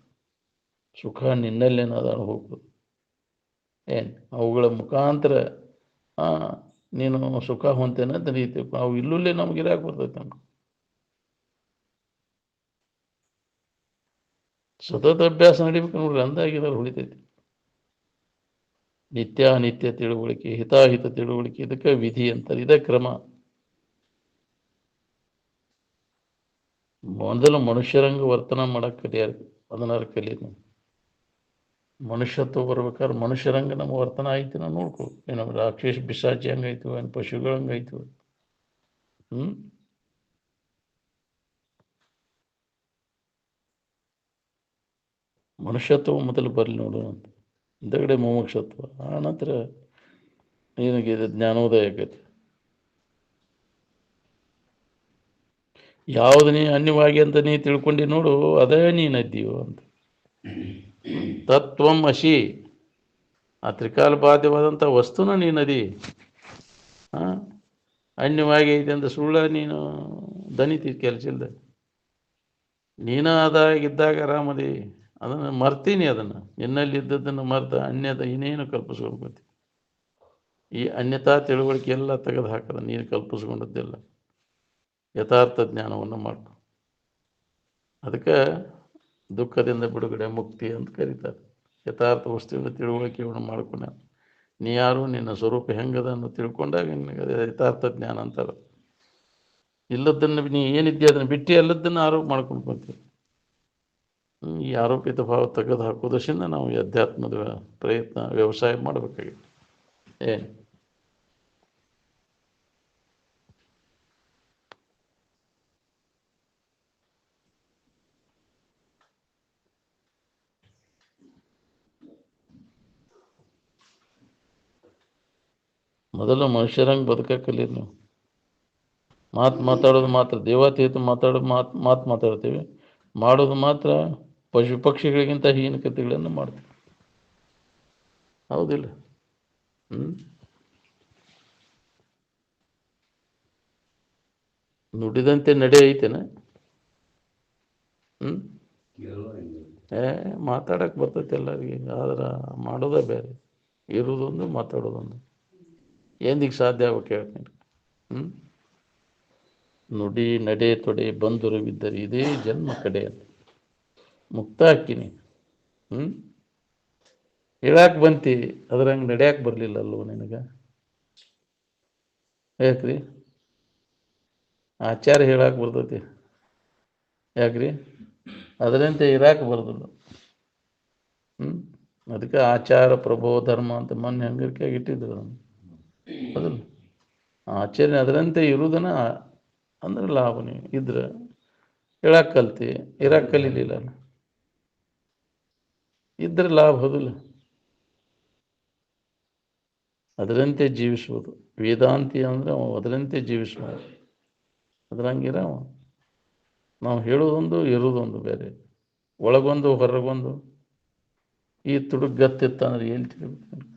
ಸುಖ ನಿನ್ನಲ್ಲೇನಾದ ಅನುಭವ ಏನು ಅವುಗಳ ಮುಖಾಂತರ ನೀನು ಸುಖ ಹೊಂತೇನೆ ಅಂತ ನೀತಿ ಅವು ಇಲ್ಲೇ ನಮ್ಗೆ ಇರಾಕ್ ಬರ್ತೈತೆ. ನಮ್ಗೆ ಸತತ ಅಭ್ಯಾಸ ನಡಿಬೇಕು ನೋಡ್ರಿ, ಅಂದಾಗಿದ್ದಾರೆ ಹೊಳಿತೈತಿ. ನಿತ್ಯ ಅನಿತ್ಯ ತಿಳುವಳಿಕೆ, ಹಿತಾಹಿತ ತಿಳುವಳಿಕೆ, ಇದಕ್ಕೆ ವಿಧಿ ಅಂತಾರೆ. ಇದೇ ಕ್ರಮ. ಮೊದಲು ಮನುಷ್ಯರಂಗ ವರ್ತನ ಮಾಡಕ್ಕೆ ಕಲಿಯಾರ, ಅದನ್ನಾರು ಕಲಿಯೋದು. ಮನುಷ್ಯತ್ವ ಬರ್ಬೇಕಾದ್ರೆ ಮನುಷ್ಯರಂಗ ನಮ್ಮ ವರ್ತನ ಆಯ್ತು ನಾವು ನೋಡ್ಕೊ. ಏನು ರಾಕ್ಷಸ ಪಿಶಾಚಿ ಹಂಗಾಯ್ತು, ಏನು ಪಶುಗಳಂಗಾಯ್ತು. ಮನುಷ್ಯತ್ವ ಮೊದಲು ಬರಲಿ ನೋಡು ಅಂತ, ಹಿಂದಗಡೆ ಮುಮುಕ್ಷತ್ವ, ಆ ನಂತರ ನಿನಗೆ ಇದು ಜ್ಞಾನೋದಯ ಆಗೈತೆ. ಯಾವುದು ನೀ ಅನ್ಯವಾಗಿ ಅಂತ ನೀ ತಿಳ್ಕೊಂಡು ನೋಡು, ಅದೇ ನೀನು ಅದ್ದೀಯೋ ಅಂತ. ತತ್ವಂ ಅಶಿ, ಆ ತ್ರಿಕಾಲ ಬಾಧ್ಯವಾದಂಥ ವಸ್ತುನ ನೀನದಿ. ಅನ್ಯವಾಗಿ ಐತೆ ಅಂತ ಸುಳ್ಳ ನೀನು ದನಿತಿ ಕೆಲಸ ಇಲ್ಲದೆ. ನೀನು ಅದಾಗಿದ್ದಾಗ ಆರಾಮದಿ, ಅದನ್ನು ಮರ್ತೀನಿ, ಅದನ್ನು ನಿನ್ನಲ್ಲಿ ಇದ್ದದ್ದನ್ನು ಮರ್ತ ಅನ್ಯದ ಇನ್ನೇನು ಕಲ್ಪಿಸ್ಕೊಳ್ಕೊತಿ. ಈ ಅನ್ಯತಾ ತಿಳುವಳಿಕೆ ಎಲ್ಲ ತೆಗೆದು ಹಾಕದ, ನೀನು ಕಲ್ಪಿಸ್ಕೊಂಡದ್ದೆಲ್ಲ ಯಥಾರ್ಥ ಜ್ಞಾನವನ್ನು ಮಾಡು. ಅದಕ್ಕೆ ದುಃಖದಿಂದ ಬಿಡುಗಡೆ ಮುಕ್ತಿ ಅಂತ ಕರೀತಾರೆ. ಯಥಾರ್ಥ ವಸ್ತುವಿನ ತಿಳುವಳಿಕೆಯನ್ನು ಮಾಡ್ಕೊಂಡ ನೀ ಯಾರು, ನಿನ್ನ ಸ್ವರೂಪ ಹೆಂಗದ ಅನ್ನೋ ತಿಳ್ಕೊಂಡಾಗ ನಿನಗೆ ಯಥಾರ್ಥ ಜ್ಞಾನ ಅಂತಾರೆ. ಇಲ್ಲದನ್ನು ನೀ ಏನಿದ್ದೆ ಅದನ್ನು ಬಿಟ್ಟು ಎಲ್ಲದನ್ನು ಆರೋಪ ಮಾಡ್ಕೊಂಡು ಬರ್ತೀವಿ. ಈ ಆರೋಪಿತ ಭಾವ ತೆಗೆದು ಹಾಕೋದರಿಂದ ನಾವು ಈ ಅಧ್ಯಾತ್ಮದ ಪ್ರಯತ್ನ ವ್ಯವಸಾಯ ಮಾಡಬೇಕಾಗಿತ್ತು. ಏನು ಮೊದಲು ಮನುಷ್ಯರಂಗೆ ಬದುಕಕ್ಕೆ ಕಲೀರಿ ನೀವು. ಮಾತಾಡೋದು ಮಾತ್ರ ದೇವಾತೀತ ಮಾತಾಡೋದು ಮಾತಾಡ್ತೀವಿ, ಮಾಡೋದು ಮಾತ್ರ ಪಶು ಪಕ್ಷಿಗಳಿಗಿಂತ ಹೀನ ಕಥೆಗಳನ್ನು ಮಾಡ್ತೀವಿ. ಹೌದಿಲ್ಲ? ನುಡಿದಂತೆ ನಡೆ ಐತೆನ? ಮಾತಾಡಕ್ಕೆ ಬರ್ತೈತೆ ಎಲ್ಲರಿಗೆ, ಆದ್ರೆ ಮಾಡೋದೇ ಬೇರೆ. ಇರೋದೊಂದು ಮಾತಾಡೋದೊಂದು. ಎಂದಿಗೆ ಸಾಧ್ಯ ಆಗ್ಬೇಕು ಹೇಳ್ತೀನಿ. ನುಡಿ ನಡೆ ತೊಡೆ ಬಂದುರವಿದ್ದರೆ ಇದೇ ಜನ್ಮ ಕಡೆ ಅಂತ ಮುಕ್ತ ಹಾಕಿನಿ. ಹೇಳಕ್ಕೆ ಬಂತಿ, ಅದ್ರಂಗೆ ನಡೆಯಕ್ಕೆ ಬರಲಿಲ್ಲ ಅಲ್ವ ನಿನಗೆ? ಯಾಕ್ರಿ? ಆಚಾರ ಹೇಳಕ್ಕೆ ಬರ್ತೈತಿ, ಯಾಕ್ರಿ? ಅದರಂತೆ ಇರಾಕೆ ಬರೋದಿಲ್ಲ. ಅದಕ್ಕೆ ಆಚಾರ ಪ್ರಭೋ ಧರ್ಮ ಅಂತ ಮೊನ್ನೆ ಅಂಗಡಿಕೆಯಾಗಿ ಇಟ್ಟಿದ್ರು. ಅದಲ್ಲ ಆಚರಣೆ ಅದರಂತೆ ಇರುವುದನ್ನ ಅಂದ್ರೆ ಲಾಭ. ನೀವು ಇದ್ರೆ ಹೇಳಕ್ಕೆ ಕಲ್ತಿ, ಇರಾಕೆ ಕಲೀಲಿಲ್ಲ, ಇದ್ರೆ ಲಾಭ. ಹೌದಿಲ್ಲ? ಅದರಂತೆ ಜೀವಿಸುವುದು ವೇದಾಂತಿ ಅಂದರೆ ಅವ ಅದರಂತೆ ಜೀವಿಸುವುದು. ಅದ್ರಂಗಿರ ನಾವು ಹೇಳೋದೊಂದು ಇರೋದೊಂದು ಬೇರೆ, ಒಳಗೊಂದು ಹೊರಗೊಂದು. ಈ ತುಡುಗ್ ಗತ್ತಿತ್ತ ಅಂದ್ರೆ ಎಲ್ಲಿ ತಿಳಿಬೇಕು?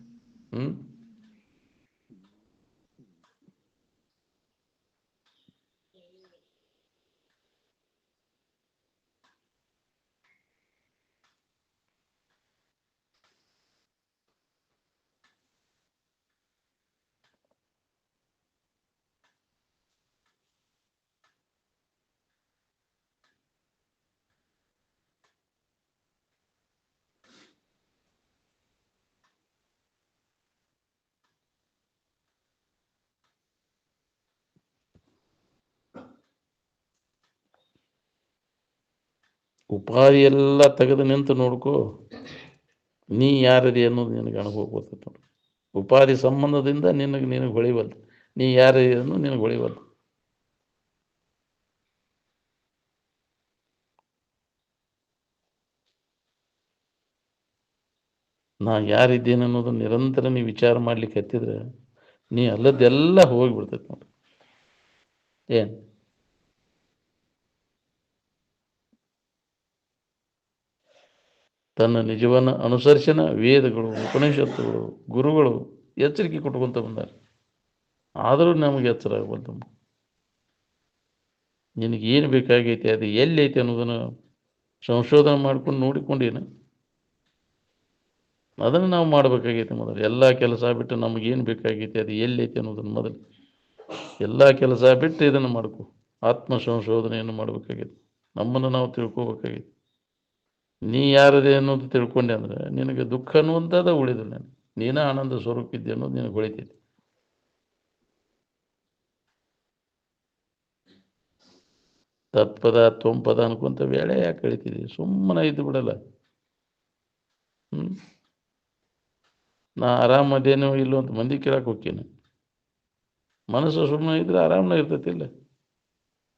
ಉಪಾಧಿ ಎಲ್ಲ ತೆಗೆದು ನಿಂತು ನೋಡ್ಕೋ, ನೀ ಯಾರದಿ ಅನ್ನೋದು ನಿನಗೆ ಅನುಭವ ಬರ್ತೈತೆ ನೋಡಿ. ಉಪಾಧಿ ಸಂಬಂಧದಿಂದ ನಿನಗೆ ಹೊಳಿವಲ್ದು, ನೀ ಯಾರದಿ ಅನ್ನೋದು ನಿನಗೆ ಹೊಳಿವಲ್ದು. ನಾ ಯಾರಿದ್ದೇನೆ ಅನ್ನೋದು ನಿರಂತರ ನೀವು ವಿಚಾರ ಮಾಡ್ಲಿಕ್ಕೆ ಹತ್ತಿದ್ರೆ ನೀ ಅಲ್ಲದ್ದೆಲ್ಲ ಹೋಗಿಬಿಡ್ತೈತೆ ನೋಡಿ. ಏನು ತನ್ನ ನಿಜವನ್ನು ಅನುಸರಿಸಿನ ವೇದಗಳು, ಉಪನಿಷತ್ತುಗಳು, ಗುರುಗಳು ಎಚ್ಚರಿಕೆ ಕೊಟ್ಕೊಂತ ಬಂದಾರೆ. ಆದರೂ ನಮಗೆ ಎಚ್ಚರ ಆಗಬಲ್ದು. ನಿನಗೇನು ಬೇಕಾಗೈತೆ, ಅದು ಎಲ್ಲಿ ಐತೆ ಅನ್ನೋದನ್ನು ಸಂಶೋಧನೆ ಮಾಡ್ಕೊಂಡು ನೋಡಿಕೊಂಡೇನು, ಅದನ್ನು ನಾವು ಮಾಡಬೇಕಾಗೈತೆ. ಮೊದಲು ಎಲ್ಲ ಕೆಲಸ ಬಿಟ್ಟು ನಮಗೇನು ಬೇಕಾಗೈತೆ, ಅದು ಎಲ್ಲಿ ಐತೆ ಅನ್ನೋದನ್ನು ಮೊದಲು ಎಲ್ಲ ಕೆಲಸ ಬಿಟ್ಟು ಇದನ್ನು ಮಾಡ್ಕೊ. ಆತ್ಮ ಸಂಶೋಧನೆಯನ್ನು ಮಾಡಬೇಕಾಗೈತೆ, ನಮ್ಮನ್ನು ನಾವು ತಿಳ್ಕೊಬೇಕಾಗೈತೆ. ನೀ ಯಾರದೇ ಅನ್ನೋದು ತಿಳ್ಕೊಂಡೆ ಅಂದ್ರೆ ನಿನಗೆ ದುಃಖ ಅನ್ನುವಂಥದ್ದು ಉಳಿದಿಲ್ಲ. ನೀನ ಆನಂದ ಸ್ವರೂಪ ಇದ್ದೆ ಅನ್ನೋದು ನಿನಗೆ ಹೊಳಿತೈತಿ. ತತ್ಪದ ತ್ವಂಪದ ಅನ್ಕೊಂತ ವೇಳೆ ಯಾಕೆ ಕಳಿತಿದ್ವಿ? ಸುಮ್ಮನೆ ಇದ್ದು ಬಿಡಲ್ಲ. ನಾ ಆರಾಮದೇನೋ ಇಲ್ಲೋ ಅಂತ ಮಂದಿ ಕೇಳಕ್ಕೆ ಹೋಗ್ತೀನಿ. ಮನಸ್ಸು ಸುಮ್ಮನೆ ಇದ್ರೆ ಆರಾಮನ ಇರ್ತೈತಿಲ್ಲ.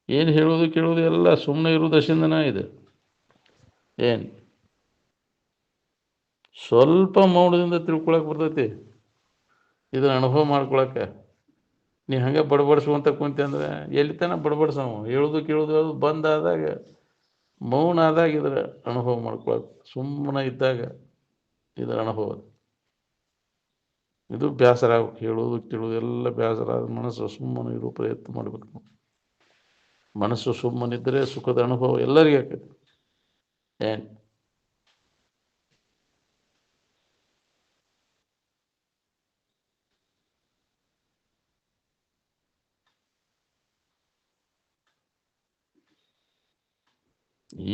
ಏನು ಹೇಳೋದು ಕೇಳೋದು ಎಲ್ಲ ಸುಮ್ಮನೆ ಇರೋದು ದಶಿಂದನ ಇದೆ. ಏನು ಸ್ವಲ್ಪ ಮೌನದಿಂದ ತಿಳ್ಕೊಳಕ್ಕೆ ಬರ್ತೈತಿ, ಇದನ್ನ ಅನುಭವ ಮಾಡ್ಕೊಳಕ್ಕೆ. ನೀ ಹಂಗೆ ಬಡಬಡಿಸುವಂತ ಕುಂತೆ ಅಂದ್ರೆ ಎಲ್ಲಿ ತನಕ ಬಡಬಡಿಸವು? ಹೇಳೋದು ಕೇಳೋದು ಅದು ಬಂದಾದಾಗ, ಮೌನ ಆದಾಗ ಇದರ ಅನುಭವ ಮಾಡ್ಕೊಳಕ್ಕೆ, ಸುಮ್ಮನೆ ಇದ್ದಾಗ ಇದರ ಅನುಭವ. ಇದು ಬೇಸರ, ಹೇಳೋದು ಕೇಳೋದು ಎಲ್ಲ ಬೇಸರ ಆದ ಮನಸ್ಸು ಸುಮ್ಮನೆ ಇರೋ ಪ್ರಯತ್ನ ಮಾಡಬೇಕು. ಮನಸ್ಸು ಸುಮ್ಮನಿದ್ದರೆ ಸುಖದ ಅನುಭವ ಎಲ್ಲರಿಗೂ ಆಕೈತಿ. ಏನು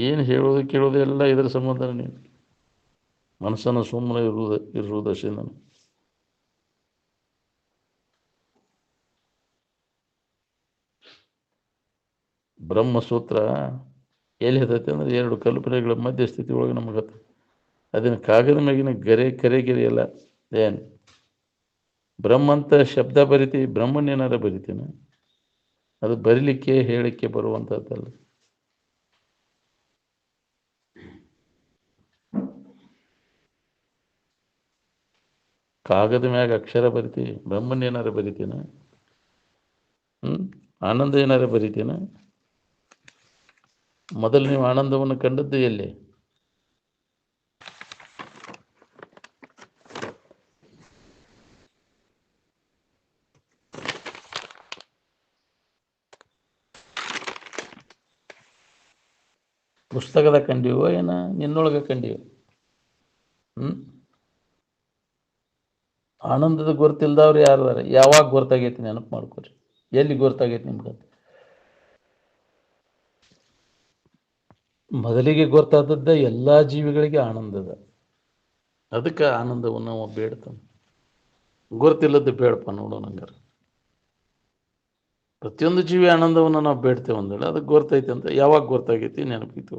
ಏನು ಹೇಳೋದು ಕೇಳೋದು ಎಲ್ಲ ಇದರ ಸಂಬಂಧ. ನೀನು ಮನಸ್ಸನ್ನು ಸುಮ್ಮನೆ ಇರುವುದಷ್ಟೇ. ನಾನು ಬ್ರಹ್ಮಸೂತ್ರ ಎಲ್ಲಿ ಹತ್ತೈತೆ ಅಂದ್ರೆ 2 ಕಲ್ಪನೆಗಳ ಮಧ್ಯಸ್ಥಿತಿ ಒಳಗೆ ನಮಗೆ ಹತ್ತ. ಅದನ್ನು ಕಾಗದ ಮ್ಯಾಗಿನ ಕರೆಗೆರೆ ಎಲ್ಲ. ಏನು ಬ್ರಹ್ಮ ಅಂತ ಶಬ್ದ ಬರಿತೀವಿ, ಬ್ರಹ್ಮನ್ನೇನಾರ ಬರಿತೀನಿ, ಅದು ಬರಿಲಿಕ್ಕೆ ಹೇಳಲಿಕ್ಕೆ ಬರುವಂಥದ್ದಲ್ಲ. ಕಾಗದ ಮ್ಯಾಗ ಅಕ್ಷರ ಬರಿತೀವಿ, ಬ್ರಹ್ಮನ್ನೇನಾರ ಬರಿತೀನ? ಆನಂದ ಏನಾರ ಬರಿತೀನ? ಮೊದಲು ನೀವು ಆನಂದವನ್ನು ಕಂಡದ್ದು ಎಲ್ಲಿ? ಪುಸ್ತಕದ ಕಂಡೀವೋ ಏನ ನಿನ್ನೊಳಗೆ ಕಂಡೀವೋ? ಆನಂದದ ಗುರುತಿಲ್ದವ್ರು ಯಾರು? ಯಾವಾಗ ಗೊತ್ತಾಗೈತಿ? ನೆನಪು ಮಾಡ್ಕೊರಿ, ಎಲ್ಲಿ ಗೊತ್ತಾಗೈತಿ ನಿಮ್ಗೆ? ಮೊದಲಿಗೆ ಗೊತ್ತಾದದ್ದ ಎಲ್ಲ ಜೀವಿಗಳಿಗೆ ಆನಂದದ. ಅದಕ್ಕೆ ಆನಂದವನ್ನು ನಾವು ಬೇಡ್ತಾನೆ. ಗೊತ್ತಿಲ್ಲದ್ದು ಬೇಡಪ್ಪ ನೋಡೋ ನಂಗಾರ. ಪ್ರತಿಯೊಂದು ಜೀವಿ ಆನಂದವನ್ನು ನಾವು ಬೇಡ್ತೇವೆ ಅಂದೇಳಿ ಅದಕ್ಕೆ ಗೊತ್ತೈತಿ ಅಂತ. ಯಾವಾಗ ಗೊತ್ತಾಗೈತಿ? ನೆನಪಿತ್ತು.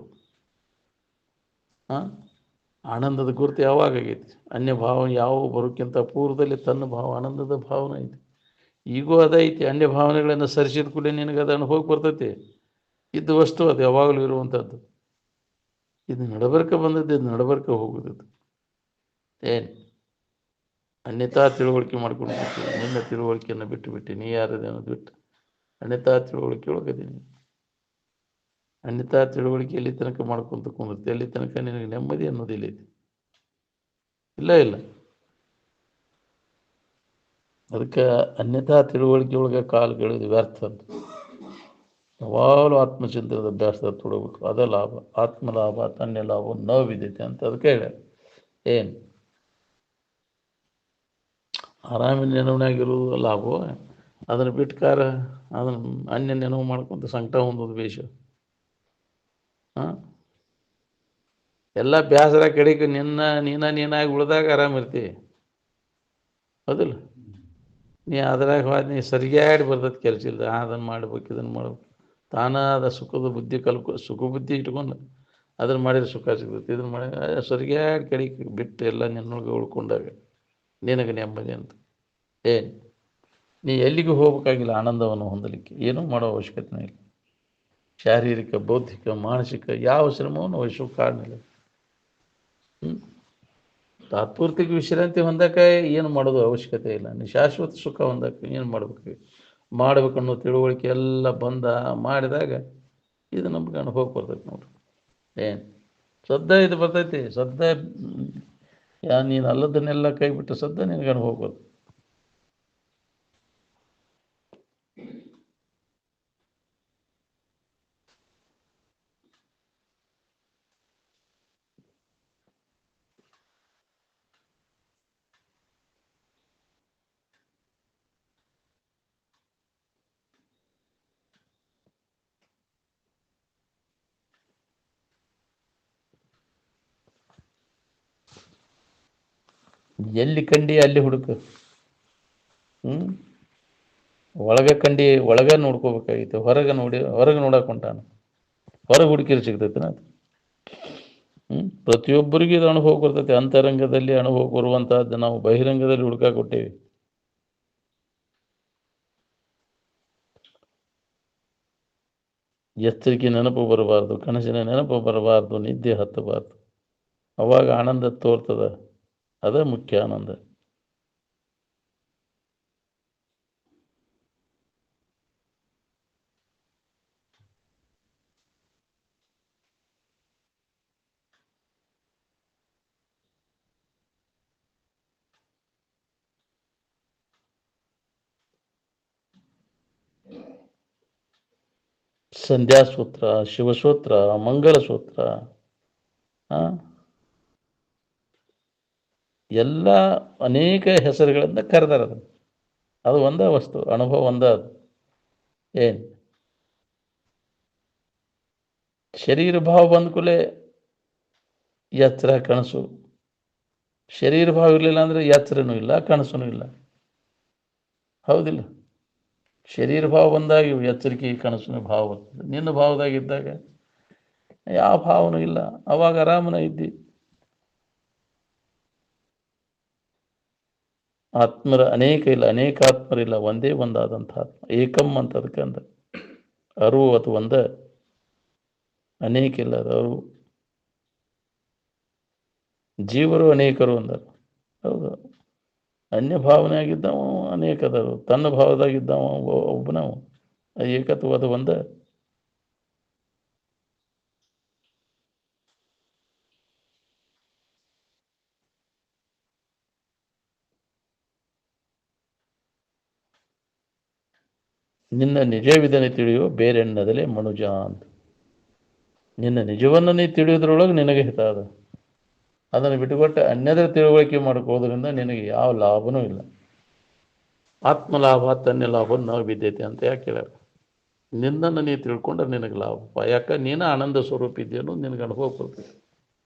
ಆನಂದದ ಗುರುತು ಯಾವಾಗ ಆಗೈತಿ? ಅನ್ಯ ಭಾವ ಯಾವ ಬರೋಕ್ಕಿಂತ ಪೂರ್ವದಲ್ಲಿ ತನ್ನ ಭಾವ ಆನಂದದ ಭಾವನೆ ಐತಿ. ಈಗೂ ಅದೈತಿ. ಅನ್ಯ ಭಾವನೆಗಳನ್ನು ಸರಿಸಿದ ಕೂಡ ನಿನಗೆ ಅದು ಅನುಭವ ಬರ್ತೈತಿ. ಇದ್ದು ವಸ್ತು ಅದು ಯಾವಾಗಲೂ ಇರುವಂಥದ್ದು. ಇದು ನಡಬರ್ಕ ಬಂದದ್ದು, ಇದು ನಡಬರ್ಕ ಹೋಗೋದು. ಏನು ಅನ್ಯತಾ ತಿಳುವಳಿಕೆ ಮಾಡ್ಕೊಂಡು ನಿನ್ನ ತಿಳುವಳಿಕೆಯನ್ನು ಬಿಟ್ಟು ನೀ ಯಾರದೇನೋ ಬಿಟ್ಟು ಅನ್ಯತಾ ತಿಳುವಳಿಕೆ ಒಳಗದೀನಿ. ಅನ್ಯತಾ ತಿಳುವಳಿಕೆ ಎಲ್ಲಿ ತನಕ ಮಾಡ್ಕೊಂತ ಕುಂದಿರ್ತಿ, ಎಲ್ಲಿ ತನಕ ನಿನಗೆ ನೆಮ್ಮದಿ ಅನ್ನೋದಿಲ್ಲ. ಇಲ್ಲ. ಅದಕ್ಕೆ ಅನ್ಯತಾ ತಿಳುವಳಿಕೆ ಒಳಗೆ ಕಾಲುಗಳಿದು ವ್ಯರ್ಥ ಅಂತ. ಯಾವಾಗಲೂ ಆತ್ಮಚಿಂತನದ ಅಭ್ಯಾಸದ ತೊಡಬೇಕು, ಅದೇ ಲಾಭ. ಆತ್ಮಲಾಭ ತನ್ಯ ಲಾಭ ನೋವಿದೈತೆ ಅಂತ ಅದಕ್ಕೆ ಹೇಳ. ಏನು ಆರಾಮಿನ ನೆನವನಾಗಿರುವುದು ಲಾಭ. ಅದನ್ನು ಬಿಟ್ಕಾರ ಅದನ್ನು ಅನ್ಯ ನೆನವು ಮಾಡ್ಕೊಂತ ಸಂಕಟ ಹೊಂದೋದು ಬೇಷ. ಎಲ್ಲ ಬೇಸರ ಕಡೆಗೆ ನೀನಾಗಿ ಉಳಿದಾಗ ಆರಾಮಿರ್ತಿ. ಹೌದಿಲ್ಲ? ನೀ ಅದ್ರಾಗ ನೀ ಸರಿಯಾಡಿ ಬರ್ತದೆ ಕೆಲಸ ಇಲ್ಲ. ಅದನ್ನು ಮಾಡ್ಬೇಕು, ಇದನ್ನು ಮಾಡ್ಬೇಕು. ತಾನಾದ ಸುಖದ ಬುದ್ಧಿ ಸುಖ ಬುದ್ಧಿ ಇಟ್ಕೊಂಡು ಅದನ್ನು ಮಾಡಿದ್ರೆ ಸುಖ ಸಿಗ್ತೈತಿ. ಇದನ್ನು ಮಾಡಿ ಸರಿಯಾಡಿ ಕಡೆಗೆ ಬಿಟ್ಟು ಎಲ್ಲ ನಿನ್ನೊಳಗೆ ಉಳ್ಕೊಂಡಾಗ ನಿನಗೆ ನೆಮ್ಮದಿ ಅಂತ. ಏನು ನೀ ಎಲ್ಲಿಗೂ ಹೋಗ್ಬೇಕಾಗಿಲ್ಲ ಆನಂದವನ್ನು ಹೊಂದಲಿಕ್ಕೆ. ಏನೂ ಮಾಡೋ ಅವಶ್ಯಕತೆ ಇಲ್ಲ. ಶಾರೀರಿಕ, ಬೌದ್ಧಿಕ, ಮಾನಸಿಕ ಯಾವ ಶ್ರಮವನ್ನು ವಹಿಸೋ ಕಾರಣ ಇಲ್ಲ. ತಾತ್ಪೂರ್ತಿಕ ವಿಶ್ರಾಂತಿ ಹೊಂದಕ್ಕೆ ಏನು ಮಾಡೋದು ಅವಶ್ಯಕತೆ ಇಲ್ಲ. ನೀ ಶಾಶ್ವತ ಸುಖ ಹೊಂದಕ್ಕೆ ಏನು ಮಾಡ್ಬೇಕನ್ನೋ ತಿಳುವಳಿಕೆ ಎಲ್ಲ ಮಾಡಿದಾಗ ಇದು ನಮ್ಗೆ ಅನುಭವ ಬರ್ತೈತಿ ನೋಡ್ರಿ. ಏನು ಸದ್ದ ಇದು ಬರ್ತೈತಿ. ಸದ್ದ ನೀನು ಅಲ್ಲದನ್ನೆಲ್ಲ ಕೈ ಬಿಟ್ಟು ಸದ್ದ ನಿನಗೆ ಅನುಭವ ಬರ್ತದೆ. ಎಲ್ಲಿ ಕಂಡಿ ಅಲ್ಲಿ ಹುಡುಕು. ಒಳಗೆ ನೋಡ್ಕೋಬೇಕಾಗಿತ್ತು. ಹೊರಗೆ ನೋಡಕ್ಕೆ ಹೊಂಟಾನ. ಹೊರಗೆ ಹುಡುಕಿದ್ರೆ ಸಿಗ್ತೈತೆ ಅದು. ಪ್ರತಿಯೊಬ್ಬರಿಗೂ ಇದು ಅನುಭವ ಬರ್ತೈತಿ. ಅಂತರಂಗದಲ್ಲಿ ಅನುಭವ ಬರುವಂತಹದ್ದು ನಾವು ಬಹಿರಂಗದಲ್ಲಿ ಹುಡುಕಾಕೊಟ್ಟೇವಿ. ಎಚ್ಚರಿಕೆ ನೆನಪು ಬರಬಾರ್ದು, ಕನಸಿನ ನೆನಪು ಬರಬಾರ್ದು, ನಿದ್ದೆ ಹತ್ತಬಾರ್ದು. ಅವಾಗ ಆನಂದ ತೋರ್ತದ. ಅದ ಮುಖ್ಯ ಆನಂದ. ಸಂಧ್ಯಾಸೂತ್ರ, ಶಿವಸೂತ್ರ, ಮಂಗಲಸೂತ್ರ, ಎಲ್ಲ ಅನೇಕ ಹೆಸರುಗಳಿಂದ ಕರೆದಾರ ಅದು ಒಂದೇ ವಸ್ತು, ಅನುಭವ ಒಂದೇ. ಅದು ಏನು ಶರೀರ ಭಾವ ಬಂದ ಕೂಡಲೇ ಎಚ್ಚರ ಕನಸು, ಶರೀರ ಭಾವ ಇರಲಿಲ್ಲ ಅಂದರೆ ಎಚ್ಚರನೂ ಇಲ್ಲ ಕನಸೂ ಇಲ್ಲ. ಹೌದಿಲ್ಲ? ಶರೀರ ಭಾವ ಬಂದಾಗ ಎಚ್ಚರಿಕೆ ಕನಸಿನ ಭಾವ ಬರ್ತದೆ. ನಿನ್ನ ಭಾವದಾಗಿದ್ದಾಗ ಯಾವ ಭಾವನೂ ಇಲ್ಲ, ಅವಾಗ ಆರಾಮನ ಇದ್ದಿ. ಆತ್ಮರ ಅನೇಕ ಇಲ್ಲ, ಅನೇಕ ಆತ್ಮರಿಲ್ಲ, ಒಂದೇ ಒಂದಾದಂಥ ಆತ್ಮ ಏಕಂ ಅಂತ ಅದಕ್ಕೆ ಅಂದ. ಅರಿವು ಅದು ಒಂದ, ಅನೇಕ ಇಲ್ಲ ಅದು ಅರಿವು. ಜೀವರು ಅನೇಕರು ಅಂದರು. ಹೌದು, ಅನ್ಯ ಭಾವನೆ ಆಗಿದ್ದಾವ ಅನೇಕ ಅದಾರು, ತನ್ನ ಭಾವದಾಗಿದ್ದಾವ ಒಬ್ಬನವ. ಏಕತ್ವ ಅದು ಒಂದ. ನಿನ್ನ ನಿಜವಿದನೆ ತಿಳಿಯೋ ಬೇರೆನ್ನದಲೇ ಮನುಜ ಅಂತ. ನಿನ್ನ ನಿಜವನ್ನು ನೀ ತಿಳಿಯೋದ್ರೊಳಗೆ ನಿನಗೆ ಹಿತ ಅದ. ಅದನ್ನು ಬಿಟ್ಟುಕೊಟ್ಟು ಅನ್ಯದ್ರ ತಿಳುವಳಿಕೆ ಮಾಡ್ಕೋದ್ರಿಂದ ನಿನಗೆ ಯಾವ ಲಾಭನೂ ಇಲ್ಲ. ಆತ್ಮಲಾಭ ತನ್ಯ ಲಾಭ ನಾವು ಬಿದ್ದೈತೆ ಅಂತ ಯಾಕೆ ಹೇಳ್ಯಾರ? ನಿನ್ನನ್ನು ನೀ ತಿಳ್ಕೊಂಡ್ರೆ ನಿನಗೆ ಲಾಭ. ಯಾಕೆ ನೀನು ಆನಂದ ಸ್ವರೂಪ ಇದ್ದೇನೋ ನಿನಗೆ ಅನುಭವ ಕೊಡ್ತೈತಿ.